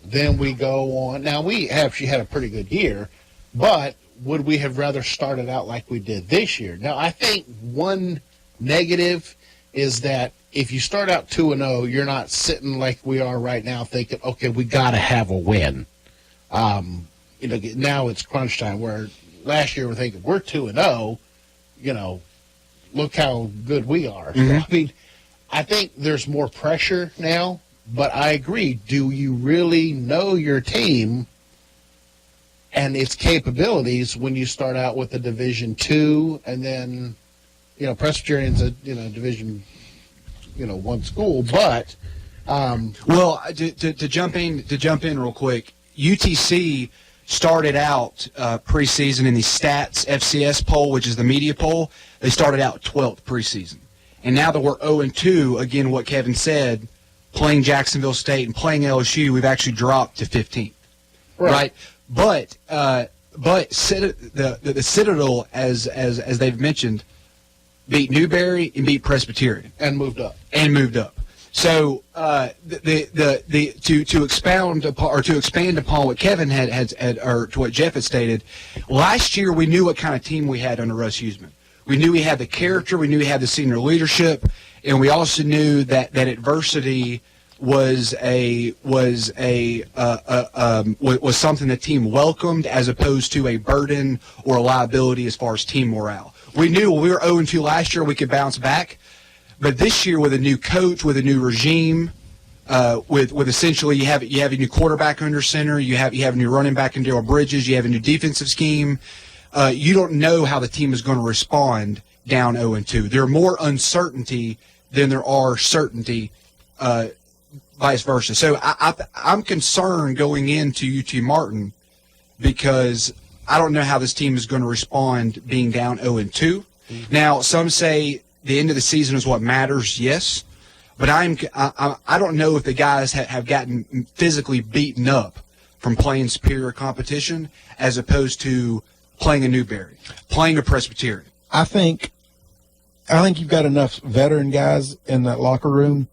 Then we go on. Now, we actually had a pretty good year, but would we have rather started out like we did this year? Now, I think one negative is that if you start out 2-0, you're not sitting like we are right now thinking, okay, we got to have a win. Now it's crunch time, where last year we're thinking, we're 2-0, look how good we are. Mm-hmm. So, I think there's more pressure now, but I agree. Do you really know your team and its capabilities when you start out with a Division II, and then, Presbyterian's a Division, 1 school, but well, to jump in real quick, UTC started out preseason in the Stats FCS poll, which is the media poll. They started out 12th preseason, and now that we're 0-2, again, what Kevin said, playing Jacksonville State and playing LSU, we've actually dropped to 15th, right? But the Citadel, as they've mentioned, beat Newberry and beat Presbyterian and moved up. So to expound upon, or to expand upon what Kevin had or to what Jeff had stated, last year we knew what kind of team we had under Russ Huseman. We knew he had the character, we knew he had the senior leadership, and we also knew that adversity was something the team welcomed, as opposed to a burden or a liability as far as team morale. We knew when we were 0-2 last year we could bounce back, but this year with a new coach, with a new regime, with essentially you have a new quarterback under center, you have a new running back in Darrell Bridges, you have a new defensive scheme. You don't know how the team is going to respond down 0-2. There's more uncertainty than there are certainty vice versa. So I'm concerned going into UT Martin because I don't know how this team is going to respond being down 0-2. Now, some say the end of the season is what matters, yes. But I don't know if the guys have gotten physically beaten up from playing superior competition as opposed to playing a Newberry, playing a Presbyterian. I think you've got enough veteran guys in that locker room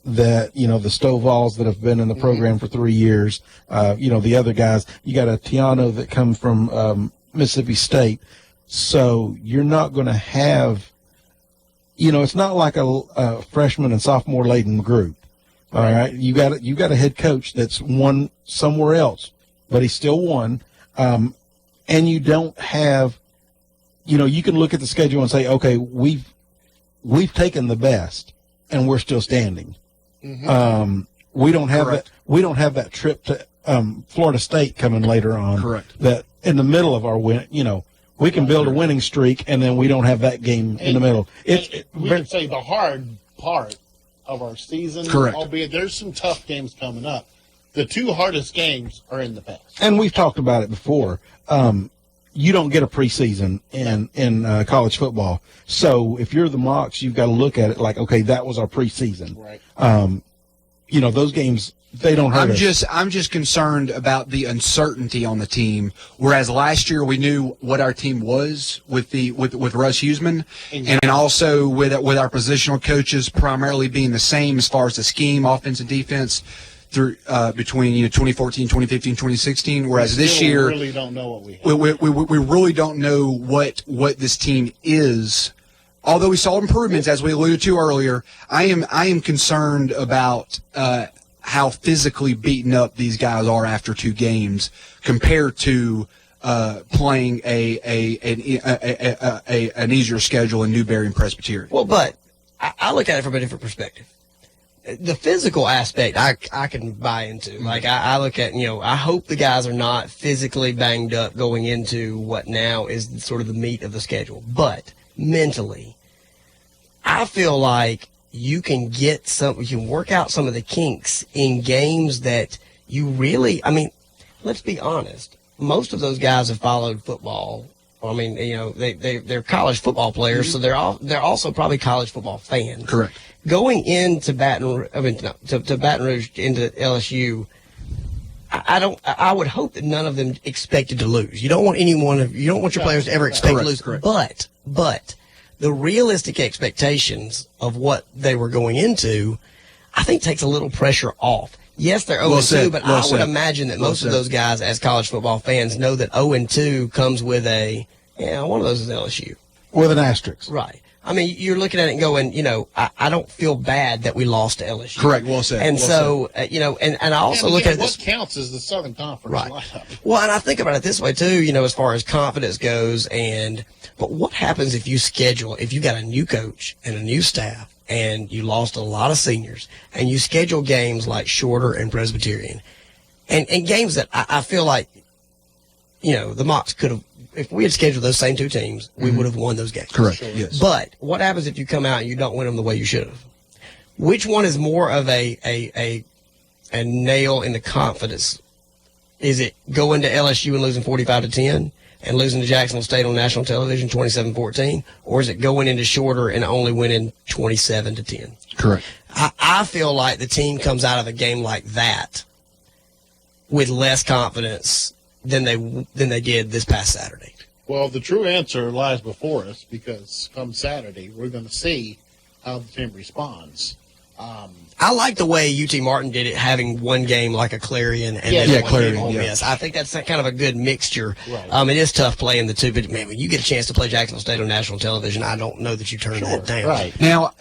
that, the Stovall's that have been in the program for 3 years, the other guys, you got a Tiano that comes from Mississippi State. So you're not going to have, it's not like a freshman and sophomore laden group. All right. You got a head coach that's won somewhere else, but he still won. And you don't have, you can look at the schedule and say, okay, we've taken the best and we're still standing. We don't have Correct. we don't have that trip to Florida State coming later on. Correct. That in the middle of our win, we can build a winning streak, and then we don't have that game in the middle. We can say the hard part of our season, Correct. albeit there's some tough games coming up. The two hardest games are in the past. and we've talked about it before. You don't get a preseason in college football. So if you're the Mocs, you've got to look at it like, okay, that was our preseason. Right. Those games, they don't hurt us. I'm just concerned about the uncertainty on the team. Whereas last year we knew what our team was with Russ Huseman, and also with our positional coaches primarily being the same as far as the scheme, offense and defense, through between 2014, 2015, 2016. Whereas this year we really don't know what we have. we really don't know what this team is. Although we saw improvements, as we alluded to earlier, I am concerned about how physically beaten up these guys are after 2 games compared to playing an easier schedule in Newberry and Presbyterian. Well, but I look at it from a different perspective. The physical aspect I can buy into. Like I look at, I hope the guys are not physically banged up going into what now is sort of the meat of the schedule. But mentally, I feel like you can work out some of the kinks in games that you really, let's be honest. Most of those guys have followed football. They're college football players, so they're also probably college football fans. Correct. Going into Baton Rouge into LSU, I would hope that none of them expected to lose. You don't want your players to ever expect to lose. Correct. But the realistic expectations of what they were going into, I think takes a little pressure off. Yes, they're 0-2, but I would imagine that most of those guys, as college football fans, know that 0-2 comes with one of those is LSU. With an asterisk. Right. You're looking at it and going, I don't feel bad that we lost to LSU. Correct. Well said. And well so, and I also look at what this. counts is the Southern Conference Right. lineup. Well, and I think about it this way too, as far as confidence goes. But what happens if you got a new coach and a new staff and you lost a lot of seniors and you schedule games like Shorter and Presbyterian and games that I feel like, the Mocs could have, if we had scheduled those same 2 teams, we would have won those games. Correct. Sure. Yes. But what happens if you come out and you don't win them the way you should have? Which one is more of a nail in the confidence? Is it going to LSU and losing 45-10 and losing to Jacksonville State on national television 27-14, or is it going into Shorter and only winning 27-10? Correct. I feel like the team comes out of a game like that with less confidence than they did this past Saturday. Well, the true answer lies before us because come Saturday, we're going to see how the team responds. I like the way UT Martin did it, having one game like a Clarion and then one Clarion, game Ole yeah. Miss. I think that's kind of a good mixture. Right. It is tough playing the two, but man, when you get a chance to play Jacksonville State on national television, I don't know that you turn that down. Right. Now,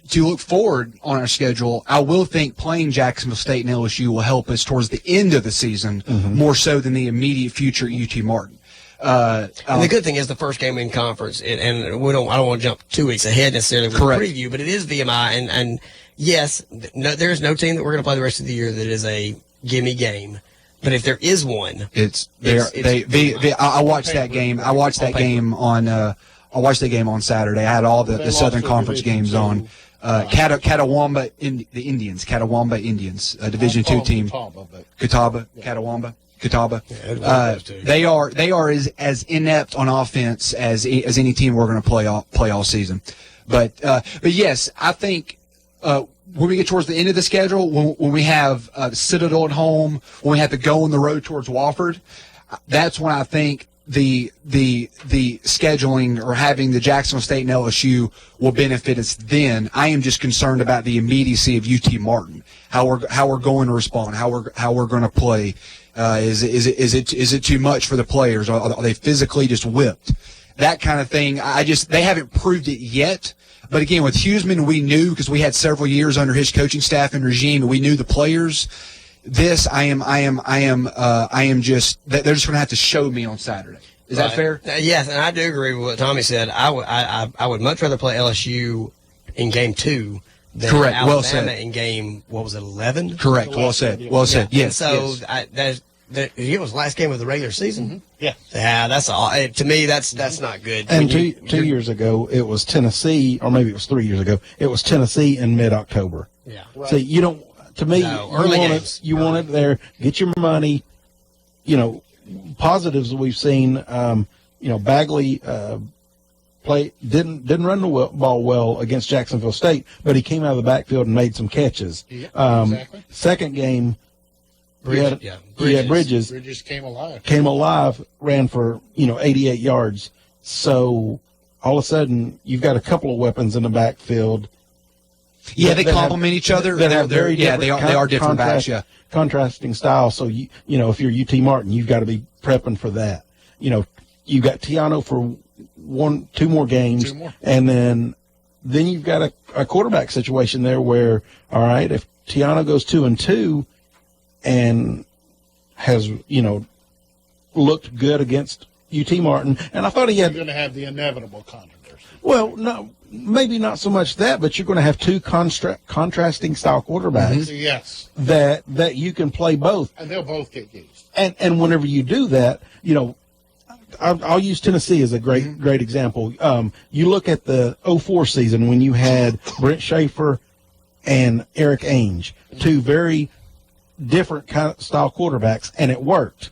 to look forward on our schedule, I will think playing Jacksonville State and LSU will help us towards the end of the season more so than the immediate future at UT Martin. And the good thing is the first game in conference, and I don't want to jump 2 weeks ahead necessarily with Correct. the preview, but it is VMI, and yes, there is no team that we're going to play the rest of the year that is a gimme game. But if there is one, I watched that game. I watched that game on. I watched that game on Saturday. I had all the Southern Conference games on. Catawamba in the Indians, Catawamba Indians, Division II team. Catawba. They are as inept on offense as any team we're going to play all season. But yes, I think when we get towards the end of the schedule, when we have Citadel at home, when we have to go on the road towards Wofford, that's when I think the scheduling or having the Jacksonville State and LSU will benefit us. Then I am just concerned about the immediacy of UT Martin, how we're going to respond, how we're going to play. Is it too much for the players? Are they physically just whipped? That kind of thing. They haven't proved it yet. But again, with Huseman, we knew because we had several years under his coaching staff and regime, and we knew the players. This, I am just. They're just going to have to show me on Saturday. Is that fair? Yes, and I do agree with what Tommy said. I would much rather play LSU in game 2 than Correct. Alabama Well said. in game 11. Correct. Well said. Well said. Yeah. Yes. And so yes. it was the last game of the regular season. Mm-hmm. Yeah. Yeah, that's all. To me, that's not good. And two years ago, it was Tennessee, or maybe it was 3 years ago. It was Tennessee in mid-October. Yeah. So you don't. To me, No, early games. You want it there. Get your money. Positives we've seen. Bagley didn't run the ball well against Jacksonville State, but he came out of the backfield and made some catches. Exactly. Second game, Bridges. Bridges Bridges came alive. ran for 88 yards. So all of a sudden, you've got a couple of weapons in the backfield. Yeah, they complement each other. They're very different. They are different backs. Yeah. Contrasting style. So if you're UT Martin, you've got to be prepping for that. You've got Tiano for 2 more games, 2 more. and then you've got a quarterback situation there where, all right, if Tiano goes 2-2 and has looked good against UT Martin, and I thought he You're had. going to have the inevitable controversy. Well, no, maybe not so much that, but you're going to have 2 contrasting style quarterbacks Yes. that you can play both. And they'll both get used. And whenever you do that, I'll use Tennessee as a great example. You look at the 04 season when you had Brent Schaefer and Eric Ainge, 2 very different kind of style quarterbacks, and it worked.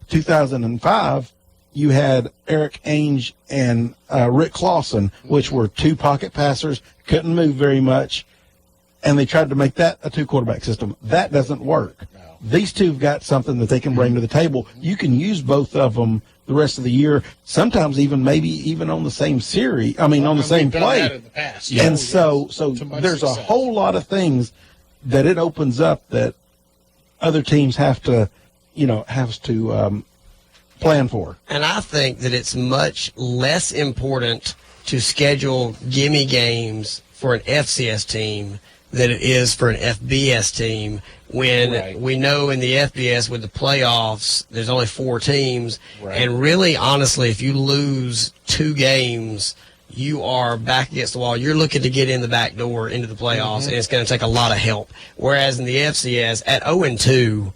2005, you had Eric Ainge and Rick Clausen, which were 2 pocket passers, couldn't move very much, and they tried to make that a 2 quarterback system. That doesn't work. No. These 2 have got something that they can bring to the table. You can use both of them the rest of the year, sometimes maybe even on the same series. On the same We've done play. that in the past. And Oh, so yes. To much there's a success. whole lot of things that it opens up that other teams have to plan for. And I think that it's much less important to schedule gimme games for an FCS team than it is for an FBS team when Right. we know in the FBS with the playoffs there's only 4 teams. Right. And really, honestly, if you lose 2 games, you are back against the wall. You're looking to get in the back door into the playoffs, and it's going to take a lot of help. Whereas in the FCS, at 0-2,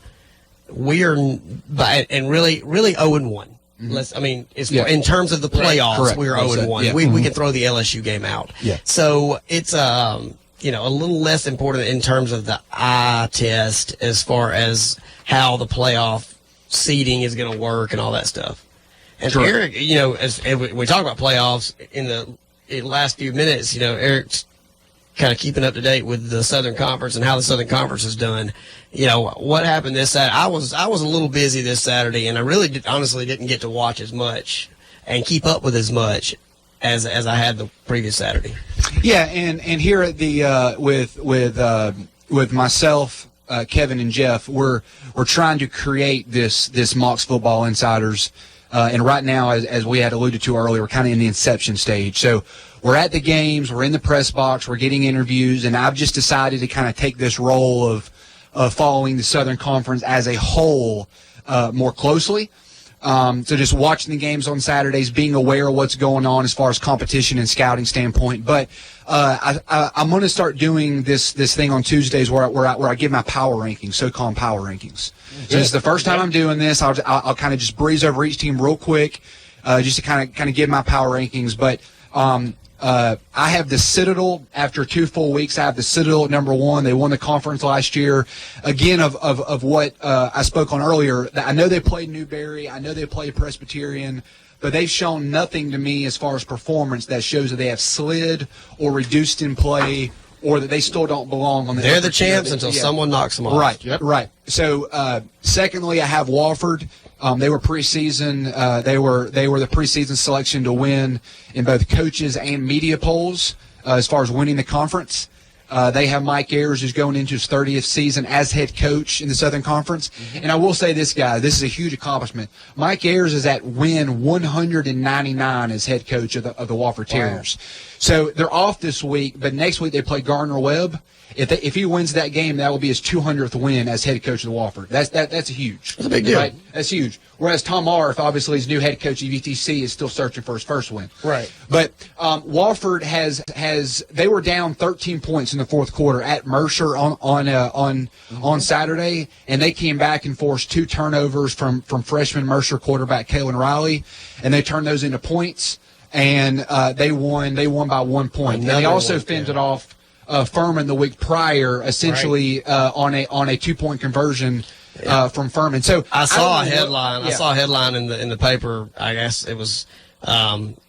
we are, and really 0-1. In terms of the playoffs, Correct. we are Well said. 0-1. Yeah. We can throw the LSU game out. Yeah. So it's a little less important in terms of the eye test as far as how the playoff seeding is going to work and all that stuff. And Sure. Eric, as we talk about playoffs in the last few minutes, Eric's kind of keeping up to date with the Southern Conference and how the Southern Conference is done. What happened this Saturday? I was a little busy this Saturday, and I really honestly didn't get to watch as much and keep up with as much as I had the previous Saturday. Yeah, and here at the with myself, Kevin and Jeff, we're trying to create this Mocs Football Insiders, and right now, as we had alluded to earlier, we're kind of in the inception stage. So we're at the games, we're in the press box, we're getting interviews, and I've just decided to kind of take this role of following the Southern Conference as a whole more closely. So just watching the games on Saturdays, being aware of what's going on as far as competition and scouting standpoint. But I'm going to start doing this thing on Tuesdays where I give my power rankings, so-called power rankings. So this is the first time I'm doing this. I'll kind of just breeze over each team real quick, just to kind of give my power rankings. But I have the Citadel after 2 full weeks. I have the Citadel at number 1. They won the conference last year. Again, of what I spoke on earlier, I know they played Newberry. I know they played Presbyterian. But they've shown nothing to me as far as performance that shows that they have slid or reduced in play or that they still don't belong on the They're the champs until someone knocks them off. Right, right. So, secondly, I have Wofford. They were preseason. They were the preseason selection to win in both coaches and media polls as far as winning the conference. They have Mike Ayers, who's going into his 30th season as head coach in the Southern Conference. And I will say this, guy, this is a huge accomplishment. Mike Ayers is at win 199 as head coach of the Wofford Terriers. So they're off this week, but next week they play Gardner-Webb. If he wins that game, that will be his 200th win as head coach of the Wofford. That's huge. That's a big deal. Right? That's huge. Whereas Tom Arth, obviously, his new head coach of UTC, is still searching for his first win. Right. But Wofford has they were down 13 points in the fourth quarter at Mercer on Saturday, and they came back and forced 2 turnovers from freshman Mercer quarterback Kalen Riley, and they turned those into points, and they won by 1 point. And they also fended off Furman the week prior, essentially on a 2-point conversion from Furman. So I saw a headline. I saw a headline in the paper. I guess it was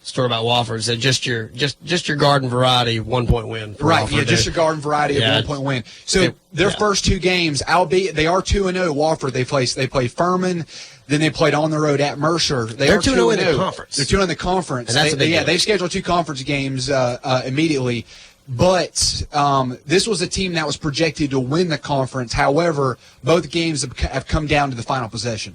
story about Wofford. It said just your garden variety 1-point win. For right. Wofford. Yeah, just your garden variety of 1-point win. So their first 2 games, albeit they are 2-0. Wofford they play Furman. Then they played on the road at Mercer. They're 2-0 in the conference. They're 2-0 in the conference. And that's a big deal. They've scheduled 2 conference games immediately. But this was a team that was projected to win the conference. However, both games have come down to the final possession.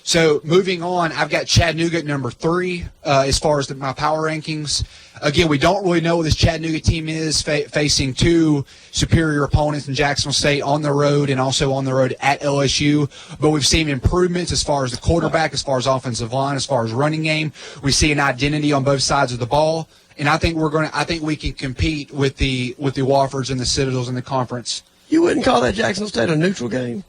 So moving on, I've got Chattanooga at number 3 as far as my power rankings. Again, we don't really know what this Chattanooga team is, facing 2 superior opponents in Jacksonville State on the road and also on the road at LSU. But we've seen improvements as far as the quarterback, as far as offensive line, as far as running game. We see an identity on both sides of the ball. And I think we can compete with the Woffords and the Citadels in the conference. You wouldn't call that Jacksonville State a neutral game?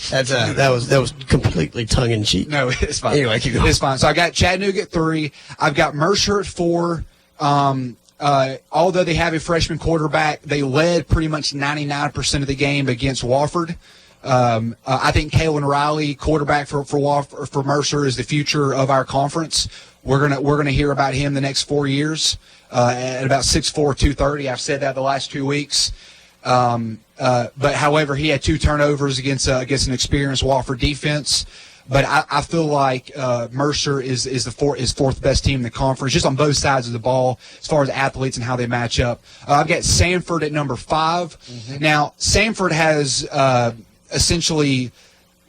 That was completely tongue in cheek. No, it's fine. Anyway, keep going. It's fine. So I got Chattanooga at 3. I've got Mercer at 4. Although they have a freshman quarterback, they led pretty much 99% of the game against Wofford. I think Kalen Riley, quarterback for Mercer, is the future of our conference. We're gonna hear about him the next 4 years at about 6'4", 230. I've said that the last 2 weeks. But however, he had 2 turnovers against an experienced Wofford defense. But I feel like Mercer is fourth best team in the conference, just on both sides of the ball as far as athletes and how they match up. I've got Sanford at number 5. Now Sanford has essentially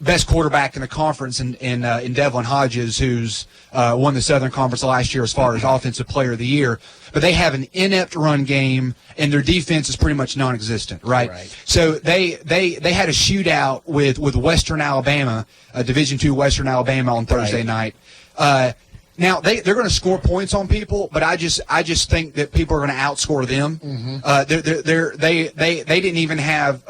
best quarterback in the conference in Devlin Hodges, who's won the Southern Conference last year as far as Offensive Player of the Year. But they have an inept run game, and their defense is pretty much non-existent, right? So they had a shootout with Western Alabama, Division II Western Alabama on Thursday night. Now they're going to score points on people, but I just think that people are going to outscore them. They didn't even have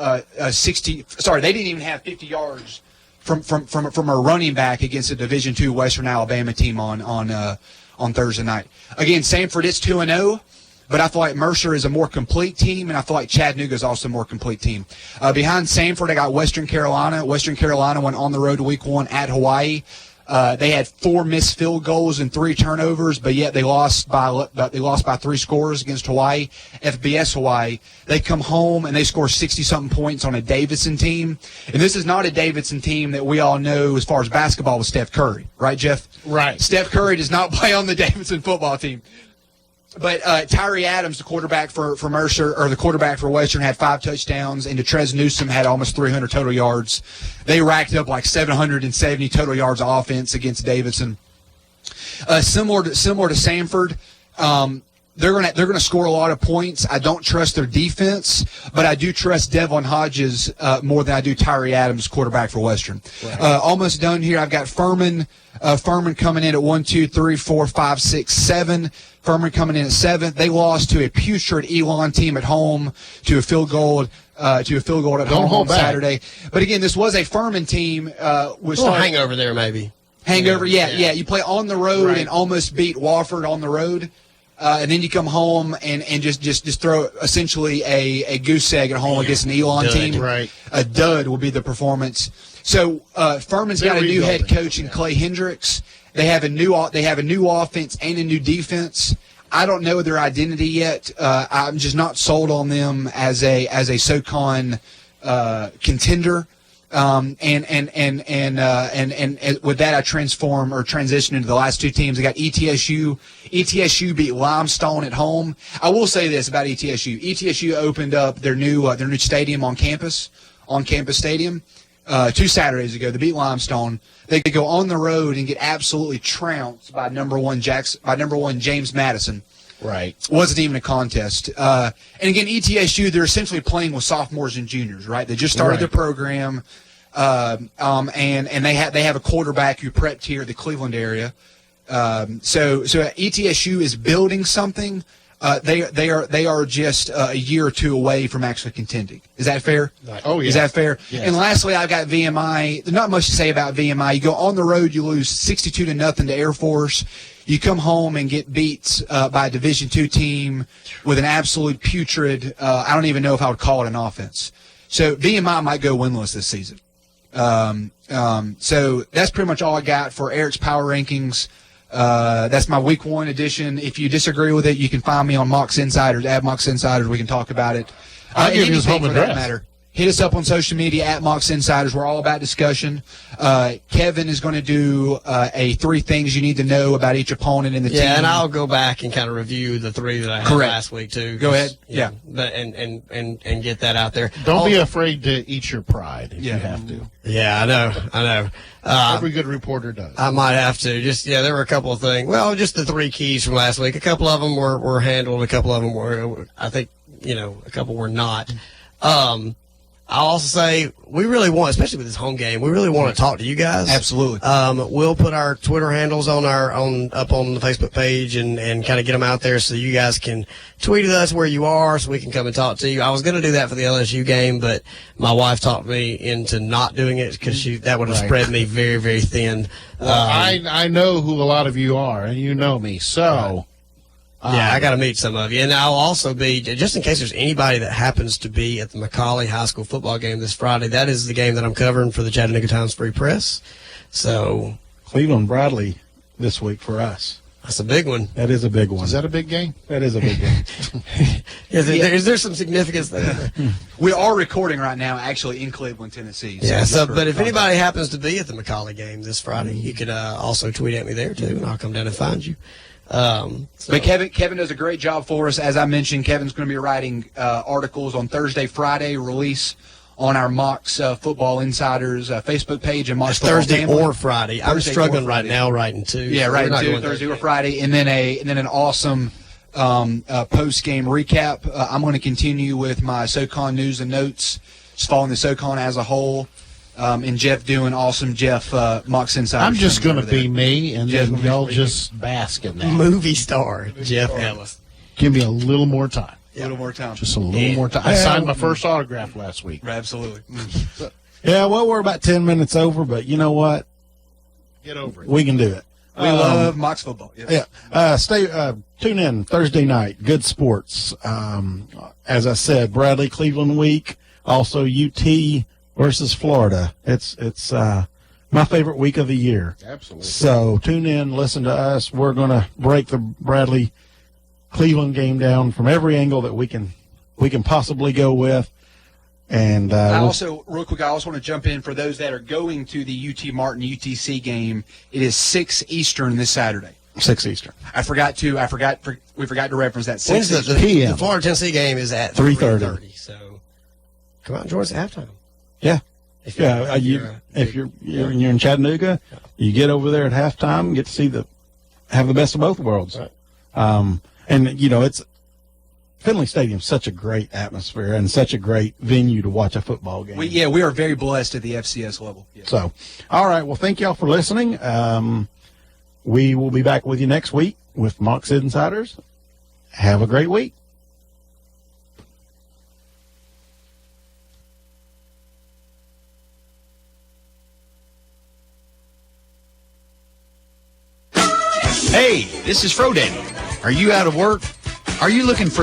50 yards from a running back against a Division II Western Alabama team on Thursday night. Again, Sanford is 2-0, but I feel like Mercer is a more complete team, and I feel like Chattanooga is also a more complete team. Behind Sanford, I got Western Carolina. Western Carolina went on the road week 1 at Hawaii. They had 4 missed field goals and 3 turnovers, but yet they lost by 3 scores against Hawaii, FBS Hawaii. They come home and they score 60-something points on a Davidson team. And this is not a Davidson team that we all know as far as basketball with Steph Curry, right, Jeff? Right. Steph Curry does not play on the Davidson football team. But Tyree Adams, the quarterback for Mercer, or the quarterback for Western, had 5 touchdowns, and Detrez Newsome had almost 300 total yards. They racked up like 770 total yards of offense against Davidson. Similar to Sanford, they're gonna score a lot of points. I don't trust their defense, but I do trust Devlin Hodges more than I do Tyree Adams, quarterback for Western. Almost done here. I've got Furman. Furman coming in at 1, 2, 3, 4, 5, 6, 7. Furman coming in at 7th. They lost to a putrid Elon team at home to a field goal at home on Saturday. But again, this was a Furman team. Hangover there maybe. Hangover, yeah. You play on the road and almost beat Wofford on the road. and then you come home and just throw essentially a goose egg at home against an Elon team. Right. A dud will be the performance. So Furman's got a new head coach in Clay Hendricks. They have a new offense and a new defense. I don't know their identity yet. I'm just not sold on them as a SoCon contender. And with that, I transition into the last two teams. I got ETSU. ETSU beat Limestone at home. I will say this about ETSU. ETSU opened up their new stadium on campus stadium 2 Saturdays ago. They beat Limestone. They could go on the road and get absolutely trounced by number one James Madison. Right. Wasn't even a contest. And again, ETSU, they're essentially playing with sophomores and juniors, right? They just started their program, and they have a quarterback who prepped here at the Cleveland area. So ETSU is building something. They are just a year or two away from actually contending. Is that fair? Oh, yeah. Is that fair? Yes. And lastly, I've got VMI. There's not much to say about VMI. You go on the road, you lose 62-0 to Air Force. You come home and get beat by a Division II team with an absolute putrid, I don't even know if I would call it an offense. So VMI might go winless this season. So that's pretty much all I got for Eric's Power Rankings. That's my Week 1 edition. If you disagree with it, you can find me on Mocs Insiders, at Mocs Insiders. We can talk about it. I'll give you his home for that address. matter. Hit us up on social media at Mocs Insiders. We're all about discussion. Kevin is going to do a 3 things you need to know about each opponent in the team. Yeah, and I'll go back and kind of review the 3 that I had last week too. Go ahead. Yeah. But and get that out there. Don't be afraid to eat your pride if you have to. Yeah, I know. Every good reporter does. I might have to. There were a couple of things. Well, just the 3 keys from last week. A couple of them were handled. A couple of them were, I think, a couple were not. I'll also say we really want, especially with this home game, we really want to talk to you guys. Absolutely. We'll put our Twitter handles up on the Facebook page and kind of get them out there so you guys can tweet at us where you are so we can come and talk to you. I was going to do that for the LSU game, but my wife talked me into not doing it because that would have spread me very, very thin. Well, I know who a lot of you are, and you know me, so... Yeah, I got to meet some of you. And I'll also be, just in case there's anybody that happens to be at the McCallie High School football game this Friday, that is the game that I'm covering for the Chattanooga Times Free Press. So Cleveland Bradley this week for us. that's a big one. That is a big one. Is that a big game? That is a big one. Is there some significance there? We are recording right now, actually, in Cleveland, Tennessee. Yeah, but if anybody happens to be at the McCallie game this Friday, you could also tweet at me there, too, and I'll come down and find you. But Kevin does a great job for us. As I mentioned, Kevin's going to be writing articles on Thursday, Friday, release on our Mocs Football Insiders Facebook page and Mocs Thursday Football or Friday. I'm struggling right now writing 2. Yeah, so writing 2, Thursday or Friday, and then an awesome post-game recap. I'm going to continue with my SoCon news and notes, just following the SoCon as a whole. And Jeff doing awesome Mocs Insiders. I'm just going to be me, and Jeff's then gonna be y'all free. just bask in that. Movie star Jeff Ellis. Give me a little more time. A little more time. Just a little more time. I signed my first autograph last week. Absolutely. Yeah, well, we're about 10 minutes over, but you know what? Get over it. We can do it. We love Mocs football. Yes. Yeah. Tune in Thursday night. Good sports. As I said, Bradley Cleveland week. Also UT versus Florida. It's my favorite week of the year. Absolutely. So tune in, listen to us. We're going to break the Bradley Cleveland game down from every angle that we can possibly go with. And Real quick, I also want to jump in for those that are going to the UT Martin UTC game. It is 6 Eastern this Saturday. 6 Eastern. We forgot to reference that. 6 When's Eastern. the Florida Tennessee game is at 3:30. So come out and join us at halftime. Yeah. If If you're in Chattanooga, you get over there at halftime, get to see have the best of both worlds. Right. And it's Finley Stadium's such a great atmosphere and such a great venue to watch a football game. We are very blessed at the FCS level. Yeah. So, all right. Well, thank y'all for listening. We will be back with you next week with Mocs Insiders. Have a great week. Hey, this is Frodan. Are you out of work? Are you looking for